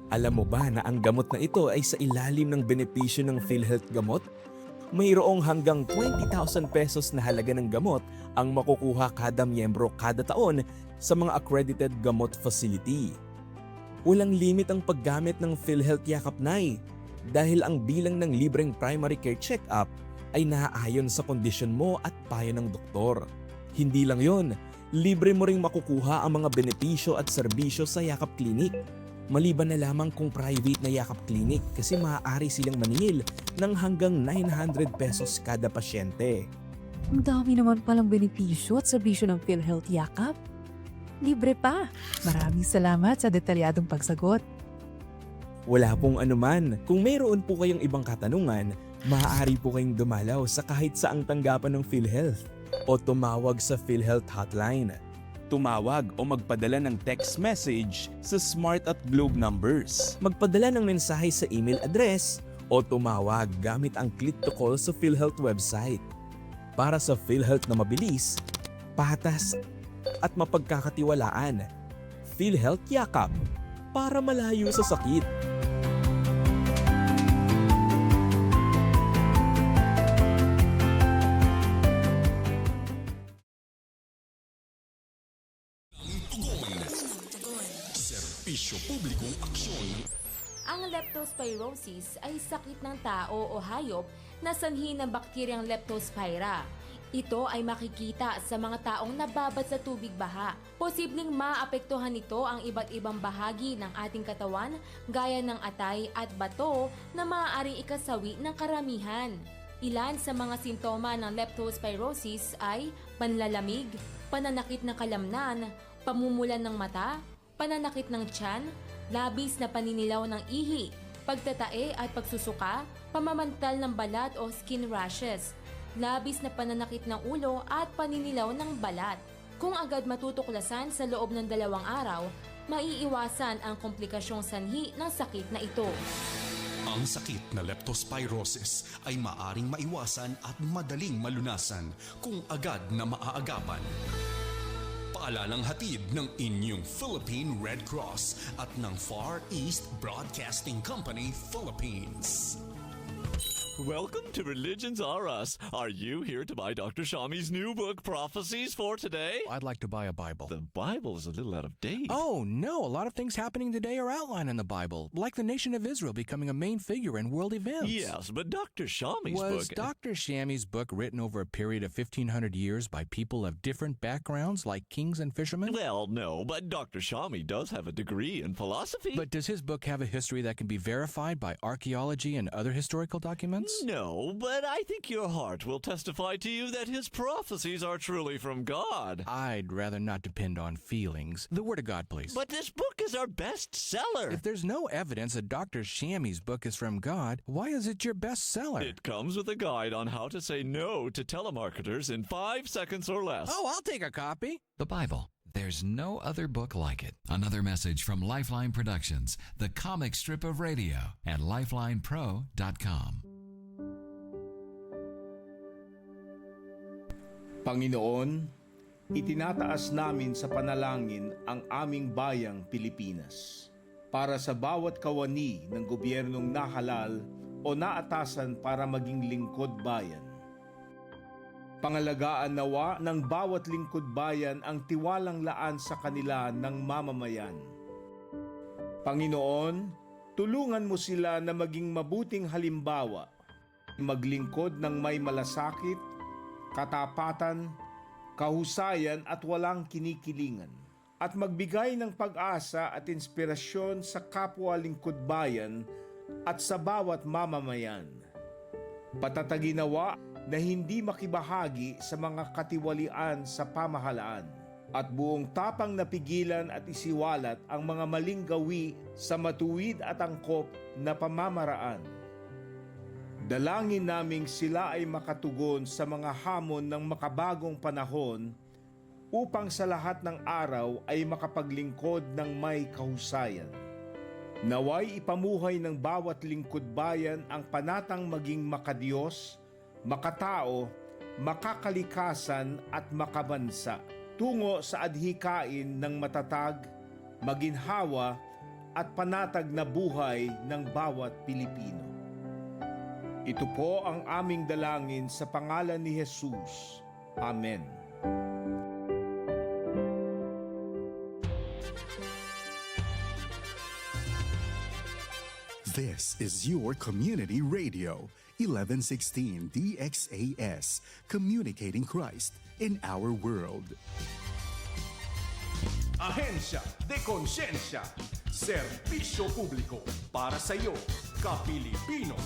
Alam mo ba na ang gamot na ito ay sa ilalim ng benepisyo ng PhilHealth gamot? Mayroong hanggang 20,000 pesos na halaga ng gamot ang makukuha kada miyembro kada taon sa mga accredited gamot facility. Walang limit ang paggamit ng PhilHealth Yakap Nay dahil ang bilang ng libreng primary care check-up ay naaayon sa kondisyon mo at payo ng doktor. Hindi lang yon, libre mo ring makukuha ang mga benepisyo at serbisyo sa Yakap Clinic. Maliban na lamang kung private na Yakap Clinic kasi maaari silang maningil ng hanggang 900 pesos kada pasyente. Ang dami naman palang benepisyo at serbisyo ng PhilHealth Yakap. Libre pa. Maraming salamat sa detalyadong pagsagot. Wala pong anuman. Kung mayroon po kayong ibang katanungan, maaari po kayong dumalaw sa kahit saang tanggapan ng PhilHealth o tumawag sa PhilHealth hotline. Tumawag o magpadala ng text message sa Smart at Globe numbers. Magpadala ng mensahe sa email address o tumawag gamit ang click to call sa PhilHealth website. Para sa PhilHealth na mabilis, patas at mapagkakatiwalaan, PhilHealth Yakap para malayo sa sakit. Serbisyo publikong aksyon. Ang leptospirosis ay sakit ng tao o hayop na sanhi ng bakteryang Leptospira. Ito ay makikita sa mga taong nababad sa tubig baha. Posibleng maapektuhan nito ang iba't ibang bahagi ng ating katawan gaya ng atay at bato na maaaring ikasawi ng karamihan. Ilan sa mga simptoma ng leptospirosis ay panlalamig, pananakit ng kalamnan, pamumulan ng mata, pananakit ng tiyan, labis na paninilaw ng ihi, pagtatae at pagsusuka, pamamantal ng balat o skin rashes, labis na pananakit ng ulo at paninilaw ng balat. Kung agad matutuklasan sa loob ng 2 araw, maiiwasan ang komplikasyong sanhi ng sakit na ito. Ang sakit na leptospirosis ay maaring maiwasan at madaling malunasan kung agad na maaagapan. Paalalang hatid ng inyong Philippine Red Cross at ng Far East Broadcasting Company, Philippines. Welcome to Religions Are Us. Are you here to buy Dr. Shami's new book, Prophecies for Today? I'd like to buy a Bible. The Bible is a little out of date. Oh, no. A lot of things happening today are outlined in the Bible, like the nation of Israel becoming a main figure in world events. Yes, but Dr. Shami's Was book... Dr. Shami's book written over a period of 1,500 years by people of different backgrounds, like kings and fishermen? Well, no, but Dr. Shami does have a degree in philosophy. But does his book have a history that can be verified by archaeology and other historical documents? No, but I think your heart will testify to you that his prophecies are truly from God. I'd rather not depend on feelings. The Word of God, please. But this book is our bestseller. If there's no evidence that Dr. Shami's book is from God, why is it your bestseller? It comes with a guide on how to say no to telemarketers in 5 seconds or less. Oh, I'll take a copy. The Bible. There's no other book like it. Another message from Lifeline Productions, the comic strip of radio, at lifelinepro.com. Panginoon, Itinataas namin sa panalangin ang aming bayang Pilipinas para sa bawat kawani ng gobyernong nahalal o naatasan para maging lingkod bayan. Pangalagaan nawa ng bawat lingkod bayan ang tiwalang laan sa kanila ng mamamayan. Panginoon, tulungan mo sila na maging mabuting halimbawa, maglingkod ng may malasakit, katapatan, kahusayan at walang kinikilingan, at magbigay ng pag-asa at inspirasyon sa kapwa lingkod bayan at sa bawat mamamayan. Patataginawa na hindi makibahagi sa mga katiwalian sa pamahalaan at buong tapang napigilan at isiwalat ang mga maling gawi sa matuwid at angkop na pamamaraan. Dalangin naming sila ay makatugon sa mga hamon ng makabagong panahon upang sa lahat ng araw ay makapaglingkod ng may kahusayan. Naway ipamuhay ng bawat lingkod bayan ang panatang maging makadiyos, makatao, makakalikasan at makabansa tungo sa adhikain ng matatag, maginhawa at panatag na buhay ng bawat Pilipino. Ito po ang aming dalangin sa pangalan ni Jesus. Amen. This is your community radio, 1116 DXAS, communicating Christ in our world. Ahensya de Konsensya, serbisyo publiko para sa iyo, ka-Pilipino.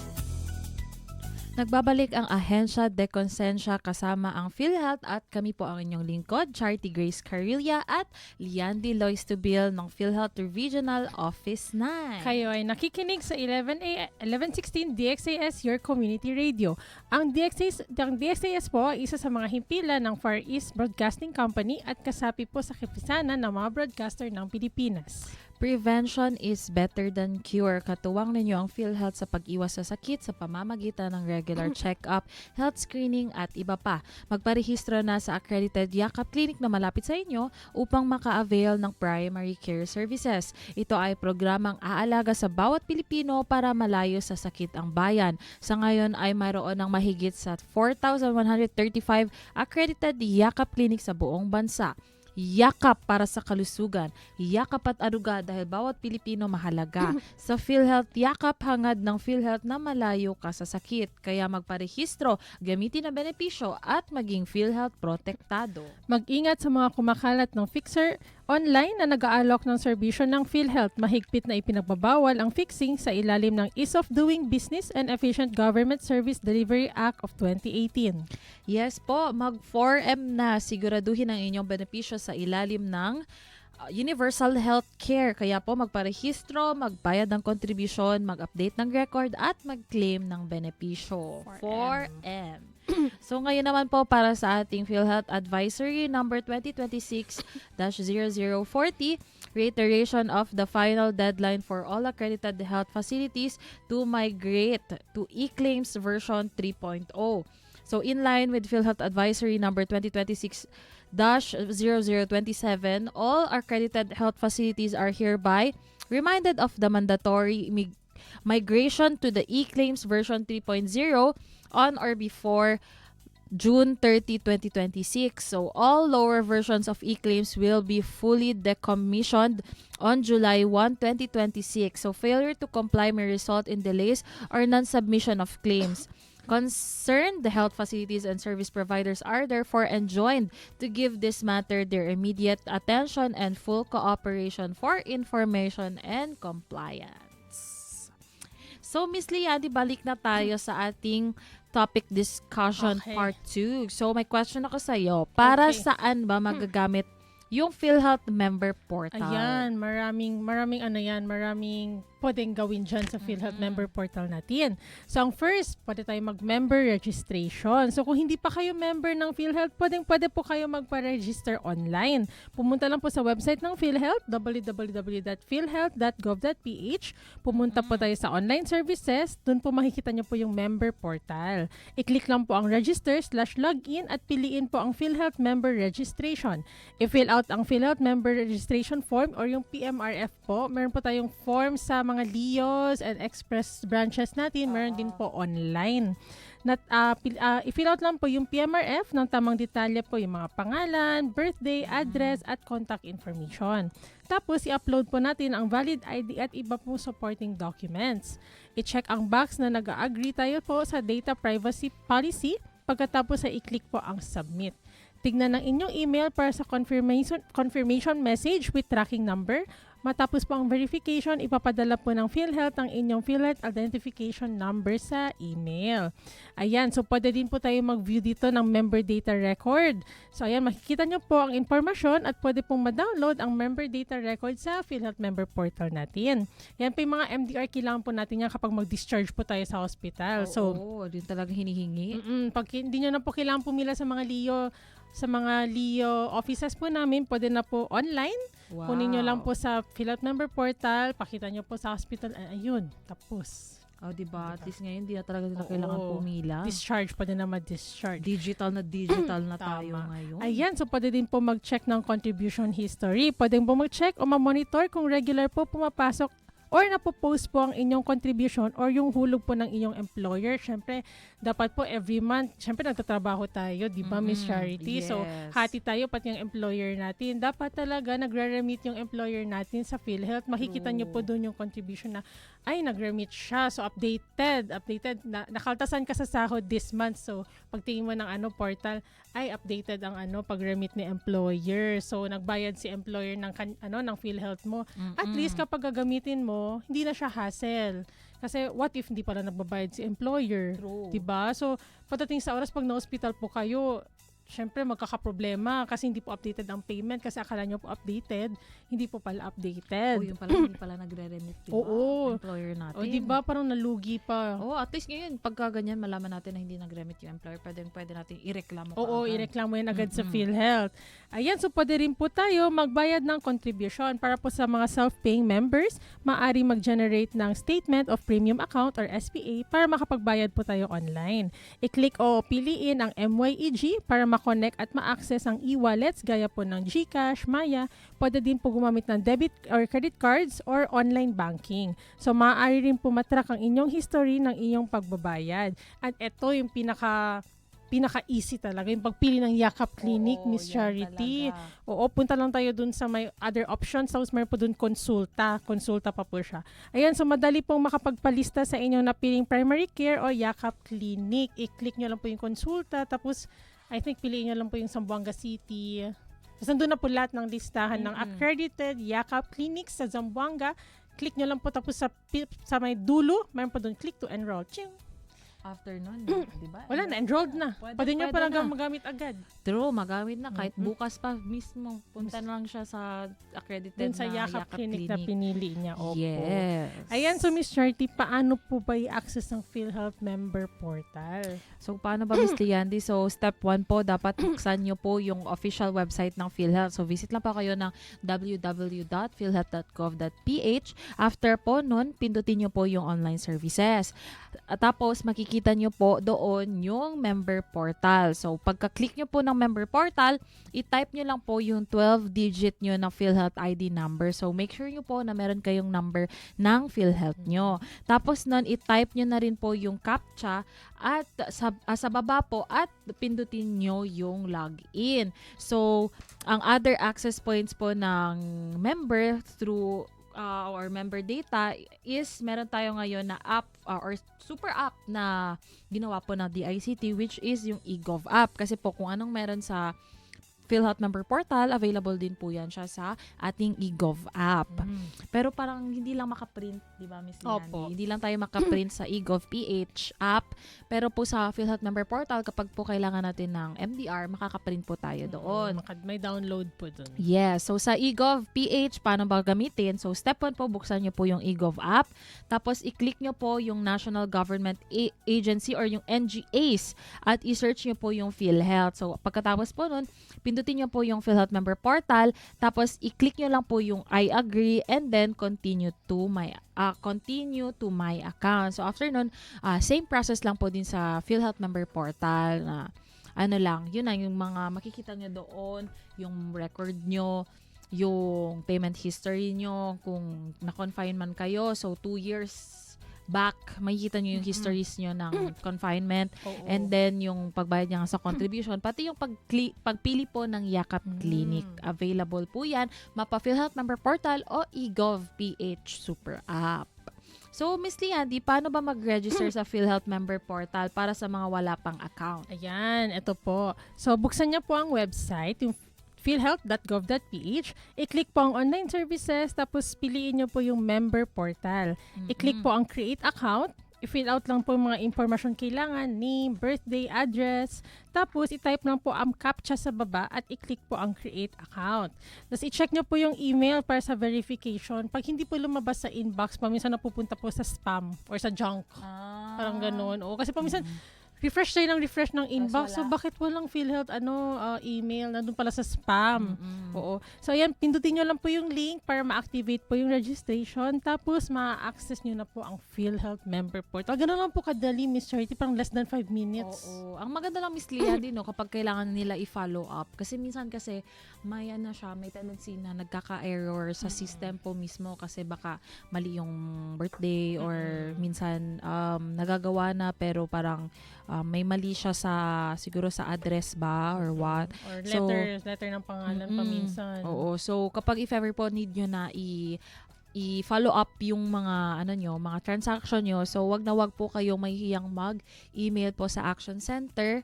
Nagbabalik ang Ahensya de Konsensya kasama ang PhilHealth at kami po ang inyong lingkod, Charity Grace Carilla at Liandy Lois Tubil ng PhilHealth Regional Office 9. Kayo ay nakikinig sa 1116 DXAS, your community radio. Ang DXAS po ay isa sa mga himpilan ng Far East Broadcasting Company at kasapi po sa kapisanan ng mga broadcaster ng Pilipinas. Prevention is better than cure. Katuwang ninyo ang PhilHealth sa pag-iwas sa sakit sa pamamagitan ng regular check-up, health screening at iba pa. Magparehistro na sa accredited Yakap Clinic na malapit sa inyo upang maka-avail ng primary care services. Ito ay programang aalaga sa bawat Pilipino para malayo sa sakit ang bayan. Sa ngayon ay mayroon ng mahigit sa 4,135 accredited Yakap Clinic sa buong bansa. Yakap para sa kalusugan. Yakap at aruga dahil bawat Pilipino mahalaga. Sa PhilHealth, yakap hangad ng PhilHealth na malayo ka sa sakit. Kaya magparehistro, gamitin ang benepisyo at maging PhilHealth protektado. Mag-ingat sa mga kumakalat ng fixer online na nag-aalok ng serbisyo ng PhilHealth. Mahigpit na ipinagbabawal ang fixing sa ilalim ng Ease of Doing Business and Efficient Government Service Delivery Act of 2018. Yes po, mag-4M na. Siguraduhin ang inyong benepisyo sa ilalim ng Universal Health Care. Kaya po magparehistro, magbayad ng kontribusyon, mag-update ng record at mag-claim ng benepisyo. 4M. So ngayon naman po para sa ating PhilHealth Advisory number 2026-0040, reiteration of the final deadline for all accredited health facilities to migrate to eClaims version 3.0. So in line with PhilHealth Advisory number 2026-0027, all accredited health facilities are hereby reminded of the mandatory migration to the eClaims version 3.0 on or before June 30, 2026. So all lower versions of eClaims will be fully decommissioned on July 1, 2026. So failure to comply may result in delays or non-submission of claims. Concerned, the health facilities and service providers are therefore enjoined to give this matter their immediate attention and full cooperation for information and compliance. So, Miss Liandy, balik na tayo sa ating topic discussion part 2. So, may question ako sa iyo. Para saan ba magagamit yung PhilHealth member portal? Ayan, maraming pwedeng gawin dyan sa PhilHealth member portal natin. So, ang first, pwede tayo mag-member registration. So, kung hindi pa kayo member ng PhilHealth, pwede po kayo magpa-register online. Pumunta lang po sa website ng PhilHealth, www.philhealth.gov.ph. Pumunta po tayo sa online services. Doon po makikita nyo po yung member portal. I-click lang po ang register/login at piliin po ang PhilHealth member registration. I-fill out ang PhilHealth member registration form or yung PMRF po. Meron po tayong form sa mga LIOS and Express branches natin. Meron din po online. I-fill out lang po yung PMRF ng tamang detalye po, yung mga pangalan, birthday, address, at contact information. Tapos, i-upload po natin ang valid ID at iba pong supporting documents. I-check ang box na nag-agree tayo po sa data privacy policy. Pagkatapos ay i-click po ang submit. Tignan ang inyong email para sa confirmation message with tracking number. Matapos po ang verification, ipapadala po ng PhilHealth ang inyong PhilHealth identification number sa email. Ayan, so pwede din po tayo mag-view dito ng member data record. So ayan, makikita nyo po ang informasyon at pwede pong ma-download ang member data record sa PhilHealth member portal natin. Yan po yung mga MDR kailangan po natin yan kapag mag-discharge po tayo sa hospital. Oo, din talaga hinihingi. Pag hindi nyo na po kailangan pumila sa mga LIO offices po namin, pwede na po online. Wow. Kunin nyo lang po sa PhilHealth member portal, pakita nyo po sa hospital, ayun, tapos. Diba? At least ngayon, di na talaga nila kailangan pumila. Discharge, pwede na ma-discharge. Digital na tayo ngayon. Ayan, so pwede din po mag-check ng contribution history. Pwede po mag-check o ma-monitor kung regular po pumapasok or napopost po ang inyong contribution or yung hulog po ng inyong employer. Siyempre, dapat po every month, siyempre nagtatrabaho tayo, di ba, Miss Charity? Yes. So, hati tayo pati yung employer natin. Dapat talaga nagre-remit yung employer natin sa PhilHealth. Makikita nyo po doon yung contribution na, ay, nag-remit siya. So, updated. Nakaltasan ka sa sahod this month. So, pagtingin mo ng portal, ay, updated ang pag-remit ni employer. So, nagbayad si employer ng PhilHealth mo. At least kapag gagamitin mo, hindi na siya hassle. Kasi what if hindi pala nagbabayad si employer? True. Diba? So, pagdating sa oras pag na-hospital po kayo, syempre magkakaproblema kasi hindi po updated ang payment kasi akala nyo po updated, hindi po pala updated. Yung pala hindi pala nagre-remit, diba? Oo. Employer natin. Diba? Parang nalugi pa. At least ngayon, pagka ganyan, malaman natin na hindi nag-remit yung employer, pwede natin ireklamo ireklamo yan agad sa PhilHealth. Ayan, so pwede rin po tayo magbayad ng contribution para po sa mga self-paying members, maaari mag-generate ng Statement of Premium Account or SPA para makapagbayad po tayo online. I-click o piliin ang MYEG para connect at ma-access ang e-wallets gaya po ng GCash, Maya. Pwede din po gumamit ng debit or credit cards or online banking. So, maaari rin po matrack ang inyong history ng inyong pagbabayad. At ito yung pinaka-easy talaga, yung pagpili ng Yakap Clinic, Miss Charity. Punta lang tayo dun sa may other options. Tapos mayroon po dun konsulta pa po siya. Ayan, so madali pong makapagpalista sa inyong napiling primary care o Yakap Clinic. I-click nyo lang po yung konsulta, tapos I think piliin nyo lang po yung Zamboanga City. Tapos nandun na po lahat ng listahan ng accredited Yakap Clinics sa Zamboanga. Click nyo lang po, tapos sa may dulo, mayroon po doon, click to enroll. Ching! After nun, diba? Wala na, enrolled na. Pwede nyo parang magamit agad. True, magamit na. Kahit bukas pa mismo, punta na lang siya sa accredited dun sa Yakap Clinic na pinili niya. Opo. Yes. Ayan, so Miss Charity, paano po ba i-access ng PhilHealth member portal? So, paano ba, Miss Liandy? So, step 1 po, dapat buksan nyo po yung official website ng PhilHealth. So, visit lang po kayo ng www.philhealth.gov.ph. After po nun, pindutin nyo po yung online services. At tapos, makikita nyo po doon yung member portal. So, pagka-click nyo po ng member portal, i-type nyo lang po yung 12-digit nyo na PhilHealth ID number. So, make sure nyo po na meron kayong number ng PhilHealth nyo. Tapos nun, i-type nyo na rin po yung CAPTCHA at sa baba po at pindutin nyo yung login. So, ang other access points po ng member through or member data is meron tayo ngayon na app or super app na ginawa po ng DICT, which is yung eGov app. Kasi po kung anong meron sa PhilHealth Member Portal, available din po yan siya sa ating eGov app. Pero parang hindi lang makaprint, di ba, Miss Liani? Opo. Hindi lang tayo makaprint sa eGov PH app, pero po sa PhilHealth Member Portal, kapag po kailangan natin ng MDR, makakaprint po tayo doon. May download po dun. Yes. So, sa eGov PH, paano ba gamitin? So, step 1 po, buksan nyo po yung eGov app. Tapos, i-click nyo po yung National Government Agency or yung NGAs at i-search nyo po yung PhilHealth. So, pagkatapos po nun, pindutin nyo po yung PhilHealth Member Portal. Tapos, i-click nyo lang po yung I agree and then continue to my account. So, after nun, same process lang po din sa PhilHealth Member Portal na yun na, yung mga makikita nyo doon, yung record nyo, yung payment history nyo, kung na-confine man kayo. So, 2 years back, makikita nyo yung histories nyo ng confinement. And then, yung pagbayad niya sa contribution, pati yung pagpili po ng Yakap Clinic. Available po yan, mapa PhilHealth Member Portal o eGov PH Super App. So, Miss Liandi, paano ba mag-register sa PhilHealth Member Portal para sa mga wala pang account? Ayan, ito po. So, buksan niyo po ang website, yung philhealth.gov.ph. I-click po ang online services, tapos piliin niyo po yung member portal. I-click po ang create account. I-fill out lang po yung mga information kailangan, name, birthday, address. Tapos, i-type lang po ang CAPTCHA sa baba at i-click po ang create account. Tapos, i-check nyo po yung email para sa verification. Pag hindi po lumabas sa inbox, paminsan napupunta po sa spam or sa junk. Parang ganun. O, kasi paminsan, refresh ng inbox. So, bakit walang PhilHealth email? Nandun pala sa spam. Oo. So, ayan, pindutin nyo lang po yung link para ma-activate po yung registration. Tapos, ma-access nyo na po ang PhilHealth Member Portal. Ganun lang po kadali, Miss Charity. Parang less than 5 minutes. Oo. Ang maganda lang, Miss Lia, din, no, kapag kailangan nila i-follow up. Kasi minsan kasi, may tendency na nagkaka-error sa system po mismo kasi baka mali yung birthday or minsan nagagawa na pero parang may mali siya siguro sa address ba or what. Or letter ng pangalan paminsan. Oo. So, kapag if ever po need nyo na i-follow up yung mga mga transaction nyo, so wag na wag po kayong mahihiyang mag-email po sa Action Center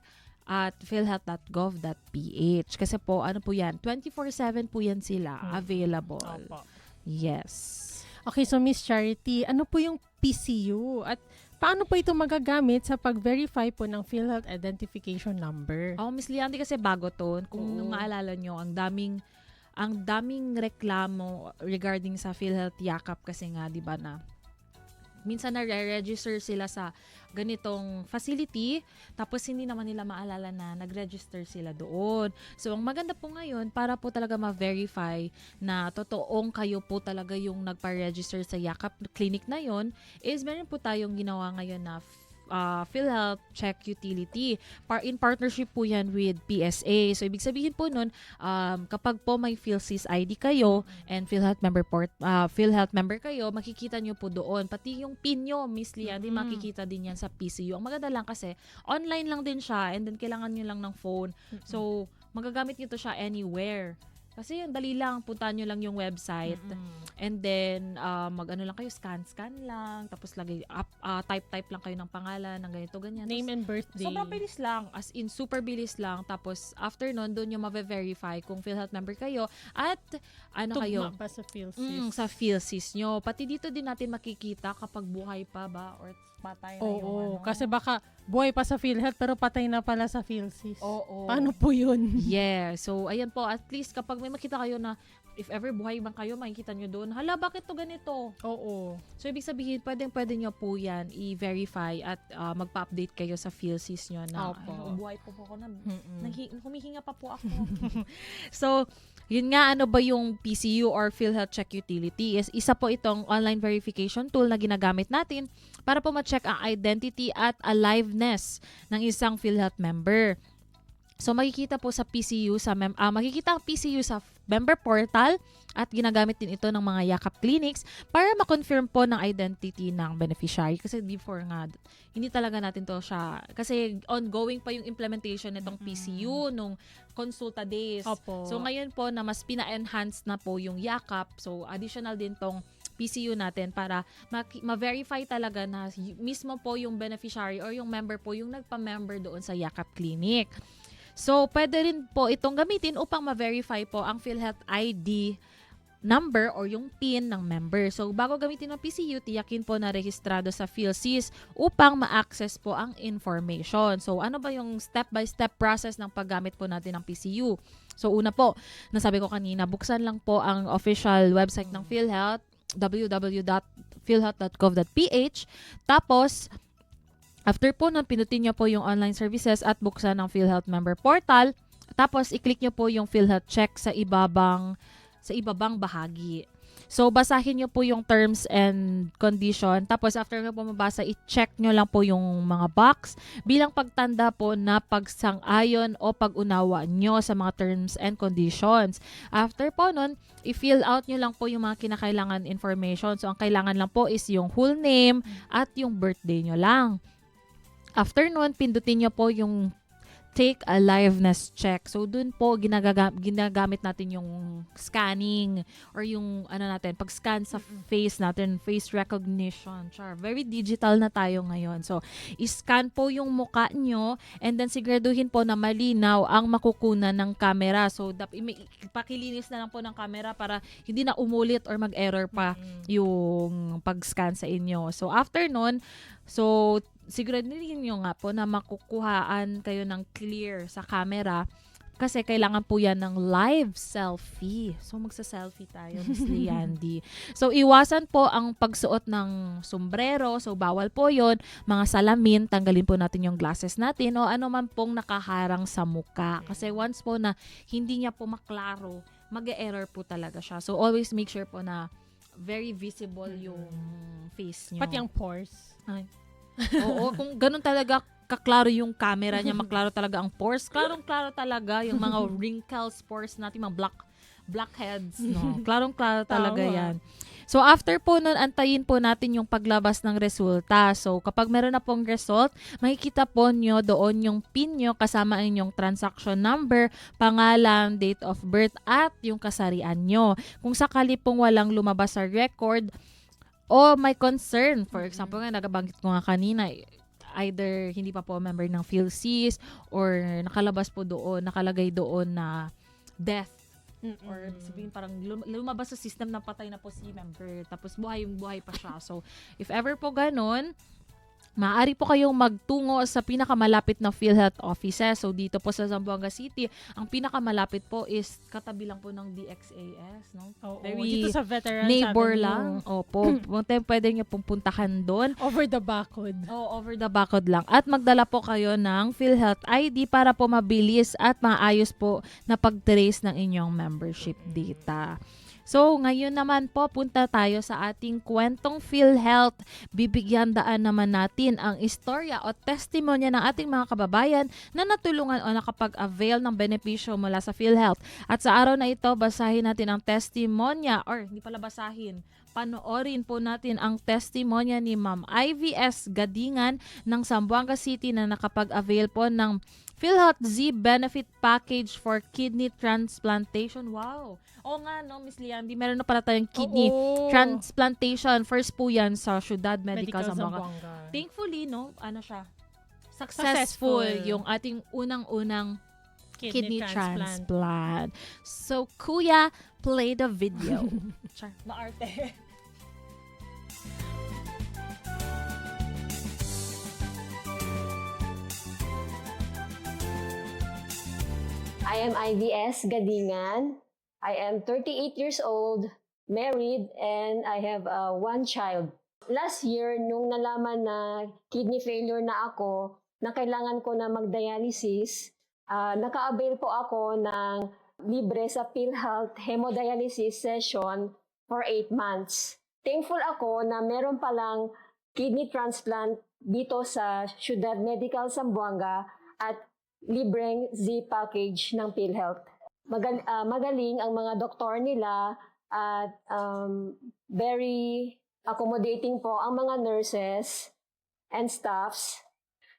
at philhealth.gov.ph. Kasi po, po yan, 24/7 po yan sila available. Opo. Yes. Okay, so Miss Charity, ano po yung PCU? At paano po ito magagamit sa pag-verify po ng PhilHealth Identification Number? Miss Liandi, kasi bago to. Kung maalala nyo, ang daming reklamo regarding sa PhilHealth Yakap kasi nga, di ba na, minsan na-register sila sa ganitong facility, tapos hindi naman nila maalala na nag-register sila doon. So, ang maganda po ngayon, para po talaga ma-verify na totoong kayo po talaga yung nagpa-register sa Yakap Clinic na yon, is meron po tayong ginawa ngayon na PhilHealth Check Utility. In partnership po yan with PSA. So, ibig sabihin po nun, kapag po may PhilSys ID kayo and PhilHealth member kayo, makikita nyo po doon. Pati yung PIN nyo, Miss Lian, makikita din yan sa PCU. Ang maganda lang kasi, online lang din siya and then kailangan nyo lang ng phone. So, magagamit nyo to siya anywhere. Kasi yung dali lang, puntahan nyo lang yung website. And then, lang kayo, scan lang. Tapos lagi, type lang kayo ng pangalan, ng ganito, ganyan. Name and birthday. Sobrang bilis lang. As in, super bilis lang. Tapos, after nun, doon nyo ma-verify kung PhilHealth member kayo. At, kayo. Tugma pa sa PhilSys. Sa PhilSys nyo. Pati dito din natin makikita kapag buhay pa ba or patay na yung kasi baka buhay pa sa PhilHealth pero patay na pala sa PhilSys. Oo. Paano po yun? Yeah. So, ayan po. At least kapag may makita kayo na if ever buhay man kayo, makikita nyo doon, hala, bakit to ganito? Oo. So, ibig sabihin, pwede nyo po yan i-verify at magpa-update kayo sa PhilSys nyo na buhay po ako na. Humihinga pa po ako. So, yun nga, ano ba yung PCU or PhilHealth Check Utility? Isa po itong online verification tool na ginagamit natin para po ma-check ang identity at aliveness ng isang PhilHealth member. So, makikita po sa PCU, makikita ang PCU sa member portal at ginagamit din ito ng mga Yakap clinics para ma-confirm po ng identity ng beneficiary. Kasi before nga, hindi talaga natin to siya. Kasi ongoing pa yung implementation nitong PCU nung consulta days. Opo. So, ngayon po na mas pina-enhance na po yung Yakap. So, additional din tong PCU natin para ma-verify talaga na mismo po yung beneficiary or yung member po yung nagpa-member doon sa Yakap Clinic. So, pwede rin po itong gamitin upang ma-verify po ang PhilHealth ID number or yung PIN ng member. So, bago gamitin ng PCU, tiyakin po na rehistrado sa PhilSys upang ma-access po ang information. So, ano ba yung step-by-step process ng paggamit po natin ng PCU? So, una po, nasabi ko kanina, buksan lang po ang official website ng PhilHealth, www.philhealth.gov.ph. Tapos, after po nun, pinutin nyo po yung online services at buksan ang PhilHealth member portal. Tapos, i-click nyo po yung PhilHealth check sa ibabang bahagi. So, basahin nyo po yung terms and condition. Tapos, after nyo po mabasa, i-check nyo lang po yung mga box bilang pagtanda po na pagsang-ayon o pag-unawa nyo sa mga terms and conditions. After po nun, i-fill out nyo lang po yung mga kinakailangan information. So, ang kailangan lang po is yung whole name at yung birthday nyo lang. After nun, pindutin nyo po yung take a liveness check. So, dun po ginagamit natin yung scanning or yung pag-scan sa face natin, face recognition. Very digital na tayo ngayon. So, i-scan po yung mukha nyo and then siguraduhin po na malinaw ang makukunan ng camera. So, pakilinis na lang po ng camera para hindi na umulit or mag-error pa yung pag-scan sa inyo. So, after nun, siguraduhin nyo nga po na makukuhaan kayo ng clear sa camera kasi kailangan po yan ng live selfie. So, magsa-selfie tayo, Miss Liandy. So, iwasan po ang pagsuot ng sombrero. So, bawal po yon. Mga salamin, tanggalin po natin yung glasses natin o ano man pong nakaharang sa muka. Kasi once po na hindi niya po maklaro, mag-error po talaga siya. So, always make sure po na very visible yung face nyo. Pati ang pores. Ay. Oo, kung ganun talaga kaklaro yung camera niya, maklaro talaga ang pores. Klarong-klaro talaga yung mga wrinkles, pores natin, mga blackheads, no? Klarong-klaro talaga yan. So, after po nun, antayin po natin yung paglabas ng resulta. So, kapag meron na pong result, makikita po nyo doon yung PIN nyo kasama ang inyong transaction number, pangalan, date of birth, at yung kasarian nyo. Kung sakali pong walang lumabas sa record, o may concern, for example nga, nagabanggit ko nga kanina, either hindi pa po member ng PhilSys or nakalagay doon na death. Or sabihin parang lumabas sa system na patay na po si member tapos buhay pa siya. So, if ever po ganun, maaari po kayong magtungo sa pinakamalapit na PhilHealth offices. So, dito po sa Zamboanga City, ang pinakamalapit po is katabi lang po ng DXAS. No? Dito sa Veterans neighbor Avenue. lang. Opo. Pwede nyo pong puntahan doon. Over the barcode. Over the barcode lang. At magdala po kayo ng PhilHealth ID para po mabilis at maayos po na pag-trace ng inyong membership data. So, ngayon naman po, punta tayo sa ating kwentong PhilHealth. Bibigyan daan naman natin ang istorya o testimonya ng ating mga kababayan na natulungan o nakapag-avail ng benepisyo mula sa PhilHealth. At sa araw na ito, basahin natin ang testimonya, or hindi pala basahin, panoorin po natin ang testimonya ni Ma'am IVS Gadingan ng Zamboanga City na nakapag-avail po ng PhilHealth Z Benefit Package for Kidney Transplantation. Wow! Oo nga, no, Miss Liandy, meron na pala tayong kidney transplantation. First po yan sa Ciudad Medical Zamboanga. Thankfully, no, successful yung ating unang-unang kidney transplant. So, Kuya, play the video. Maarte. I am IVS Gadingan. I am 38 years old, married, and I have one child. Last year, nung nalaman na kidney failure na ako, na kailangan ko na mag-dialysis, naka-avail po ako ng libre sa PhilHealth hemodialysis session for 8 months. Thankful ako na meron palang kidney transplant dito sa Ciudad Medical Zamboanga at libreng Z package ng PhilHealth. Magaling ang mga doktor nila at very accommodating po ang mga nurses and staffs.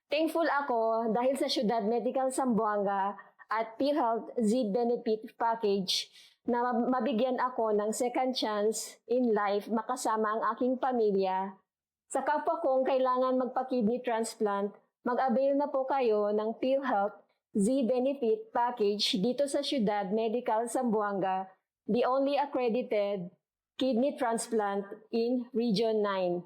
Thankful ako dahil sa Ciudad Medical Zamboanga at PhilHealth Z Benefit Package na mabigyan ako ng second chance in life makasama ang aking pamilya. Sa kapwa kong kailangan magpa-kidney transplant, mag-avail na po kayo ng PhilHealth Z-Benefit Package dito sa Ciudad Medical Zamboanga, the only accredited kidney transplant in Region 9.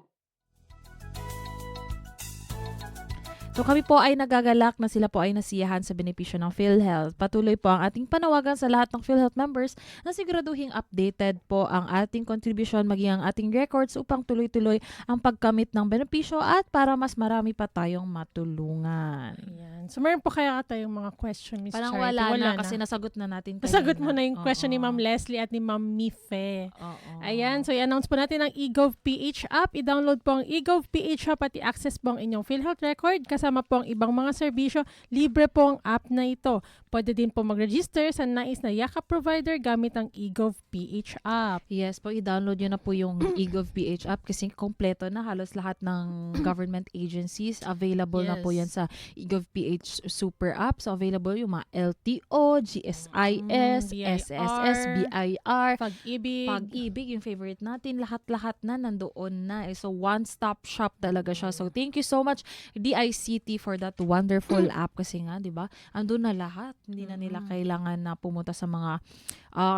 So kami po ay nagagalak na sila po ay nasiyahan sa benepisyo ng PhilHealth. Patuloy po ang ating panawagan sa lahat ng PhilHealth members na siguraduhing updated po ang ating contribution maging ang ating records upang tuloy-tuloy ang pagkamit ng benepisyo at para mas marami pa tayong matulungan. Ayan. So meron po kaya tayong mga question, Miss Parang Charity? wala na kasi nasagot na natin kanina. Nasagot mo na yung question ni Ma'am Leslie at ni Ma'am Mife. Ayan, so i-announce po natin ang eGovPH app. I-download po ang eGovPH app at i-access po ang inyong PhilHealth record kasama po ang ibang mga serbisyo. Libre po ang app na ito. Pwede din po mag-register sa nais na Yakap provider gamit ang eGovPH app. Yes po, i-download nyo na po yung eGovPH app kasi kompleto na halos lahat ng government agencies. Available na po yan sa eGovPH Super App. So available yung mga LTO, GSIS, SSS, BIR, Pag-ibig, yung favorite natin. Lahat-lahat na nandoon na. So one-stop shop talaga siya. So thank you so much DICT for that wonderful app kasi nga, di ba? Andun na lahat. Hindi na nila kailangan na pumunta sa mga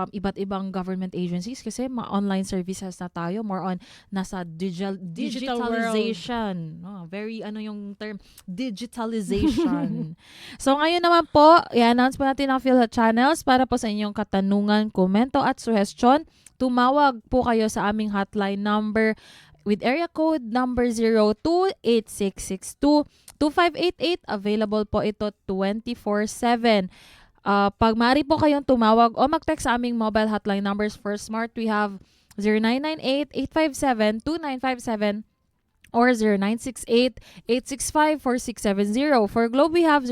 iba't ibang government agencies kasi mga online services na tayo. More on nasa digitalization. Very yung term, digitalization. So ngayon naman po, i-announce po natin ang PhilHealth channels para po sa inyong katanungan, komento at suggestion. Tumawag po kayo sa aming hotline number with area code number 02-8662-2588. Available po ito 24/7. Pag maaari po kayong tumawag o mag-text sa aming mobile hotline numbers. For Smart, we have 0998-857-2957 or 0968-865-4670. For Globe, we have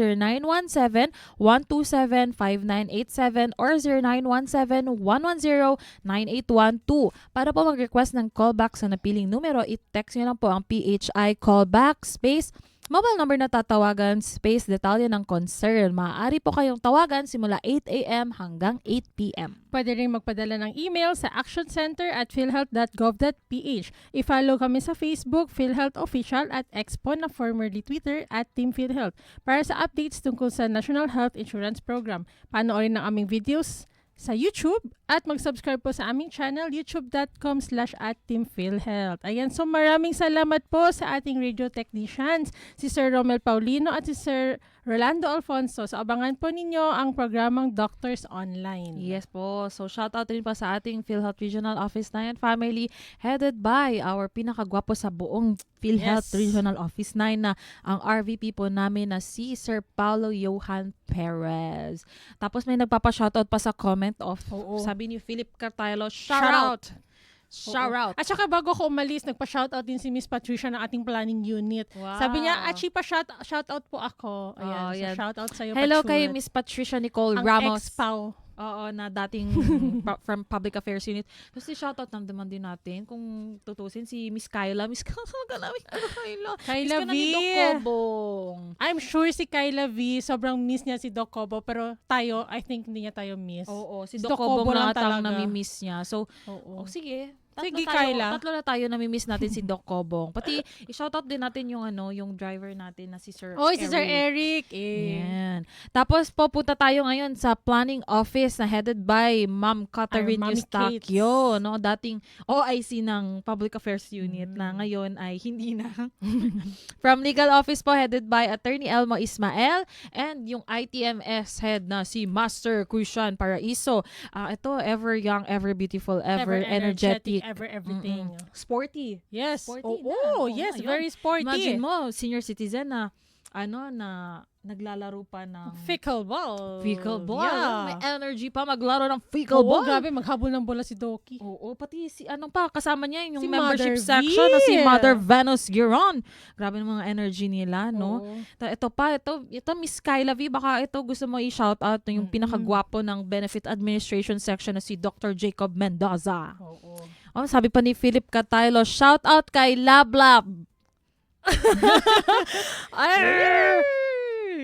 0917-127-5987 or 0917-110-9812. Para po mag-request ng callback sa napiling numero, i-text nyo lang po ang PHI callback space mobile number na tatawagan space detalye ng concern. Maaari po kayong tawagan simula 8 a.m. hanggang 8 p.m. Pwede rin magpadala ng email sa actioncenter@philhealth.gov.ph. I-follow kami sa Facebook, PhilHealth Official at Expo na formerly Twitter at Team PhilHealth para sa updates tungkol sa National Health Insurance Program. Panoorin ang aming videos sa YouTube at mag-subscribe po sa aming channel youtube.com/@teamphilhealth. Ayan, so maraming salamat po sa ating radio technicians, si Sir Romel Paulino at si Sir Rolando Alfonso. So abangan po ninyo ang programang Doctors Online. Yes po. So shout out rin pa sa ating PhilHealth Regional Office 9 family headed by our pinakagwapo sa buong PhilHealth Regional Office 9 na ang RVP po namin na si Sir Paulo Johan Perez. Tapos may nagpapa-shoutout pa sa comment of sabi ni Philip Cartaylo, shout out. At saka bago ko umalis, nagpa-shoutout din si Miss Patricia ng ating planning unit. Wow. Sabi niya, Achipa, shoutout po ako. Ayan, so shoutout sa'yo, Hello Patchut. kay Miss Patricia Nicole ang Ramos. ex-PAW. Oo, na dating from Public Affairs Unit. Tapos shoutout naman din natin kung tutusin si Miss Kyla. Miss Kyla Kyla V. Miss Doc Cobong. I'm sure si Kyla V, sobrang miss niya si Doc Cobo, pero tayo, I think hindi niya tayo miss. Oo, si Doc Cobong na lang nami-miss niya. So, sige. Sige, Kyla. Tatlo na tayo nami-miss natin si Doc Cobong. Pati, i-shoutout din natin yung yung driver natin na si Sir Eric. Si Sir Eric. Yan. Tapos, pupunta tayo ngayon sa planning office na headed by Ma'am Catherine Eustachio, no? Dating OIC ng Public Affairs Unit na ngayon ay hindi na. From legal office po, headed by Attorney Elmo Ismael and yung ITMS head na si Master Christian Paraiso. Ito, ever young, ever beautiful, ever energetic. Ever everything. Sporty. Yes. Sporty yes, very sporty. Imagine mo, senior citizen na naglalaro pa ng pickleball. Yeah. May energy pa maglaro ng pickleball. Grabe, maghabol ng bola si Doki. Oo, pati si kasama niya yung si membership Mother section na si Mother Venus Giron. Grabe ng mga energy nila, no? Ito Miss Kyla V, baka ito gusto mo i-shout out yung pinakagwapo ng Benefit Administration section na si Dr. Jacob Mendoza. Sabi pa ni Philip Cataylo, shout out kay Lablab.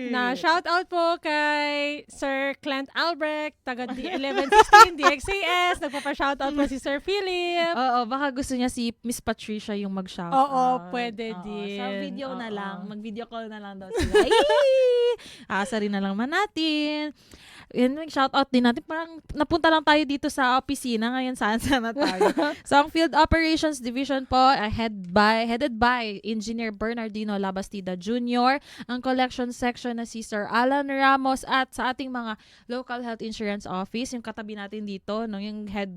Na shout out po kay Sir Clint Albrecht, taga D1116 DXAS. Nagpapa-shout out po si Sir Philip. Oo, baka gusto niya si Miss Patricia yung mag-shout Oo, pwede din. Sa video na Oo. lang. Mag-video call na lang daw sila. Asa rin na lang man natin. Yun, shout-out din natin. Parang napunta lang tayo dito sa opisina. Ngayon, saan na tayo. So, ang Field Operations Division po, headed by Engineer Bernardino Labastida Jr., ang Collection Section na si Sir Alan Ramos, at sa ating mga Local Health Insurance Office, yung katabi natin dito, no, yung head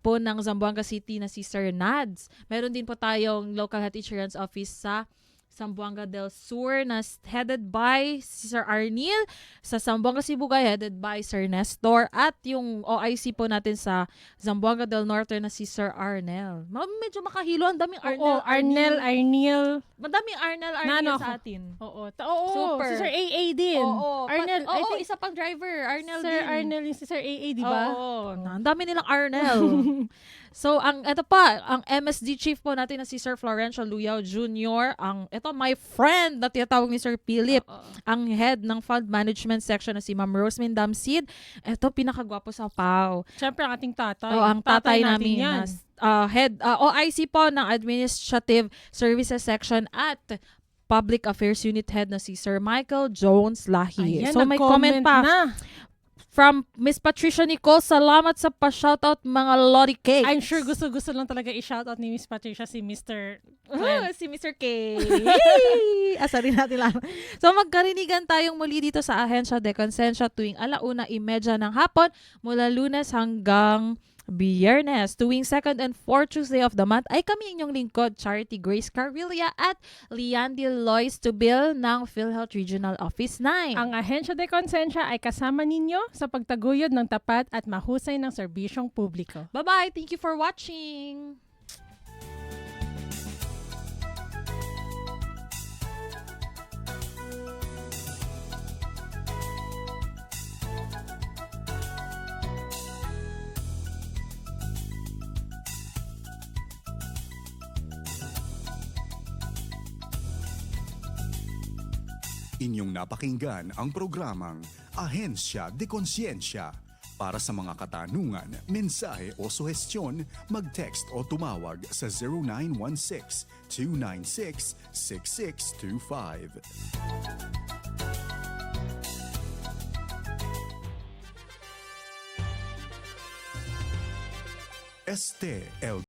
po ng Zamboanga City na si Sir Nads. Meron din po tayong Local Health Insurance Office sa Zamboanga del Sur na headed by si Sir Arnil, sa Zamboanga Sibugay headed by Sir Nestor, at yung OIC po natin sa Zamboanga del Norte na si Sir Arnel. Medyo makahilo, ang daming Arnel. Oo, Arnel. Madaming Arnel sa atin. Oo. Super. Si Sir AA din. Oo. Arnel, I think isa pang driver. Arnel Sir din. Arnel yung si Sir AA, di ba? Oo. Ang dami nilang Arnel. So, ang MSD chief po natin na si Sir Florencio Luyao Jr., my friend na tinatawag ni Sir Philip, ang head ng fund management section na si Ma'am Rosemin Damsid. Ito, pinakagwapo sa PAO. Siyempre, ang ating tatay. Ang tatay namin yan. head OIC po ng Administrative Services section at Public Affairs Unit Head na si Sir Michael Jones Lahi. Ayan, So, may comment pa. na. From Miss Patricia Nicole, salamat sa pa-shoutout mga Lottie Cakes. I'm sure gusto lang talaga i-shoutout ni Miss Patricia si Mr. Si Mr. K. Yay! Asarin natin lang. So magkarinigan tayong muli dito sa Ahensya de Consensya tuwing 1:30 ng hapon mula Lunes hanggang Biyernes. Tuwing 2nd and 4th Tuesday of the month ay kami inyong lingkod, Charity Grace Carvilla at Liandy Lois Tubil ng PhilHealth Regional Office 9. Ang Ahensya de Consensya ay kasama ninyo sa pagtaguyod ng tapat at mahusay ng serbisyong publiko. Bye-bye! Thank you for watching! Inyong napakinggan ang programang Ahensya de Konsensya. Para sa mga katanungan, mensahe o suhestyon, mag-text o tumawag sa 0916-296-6625. Este el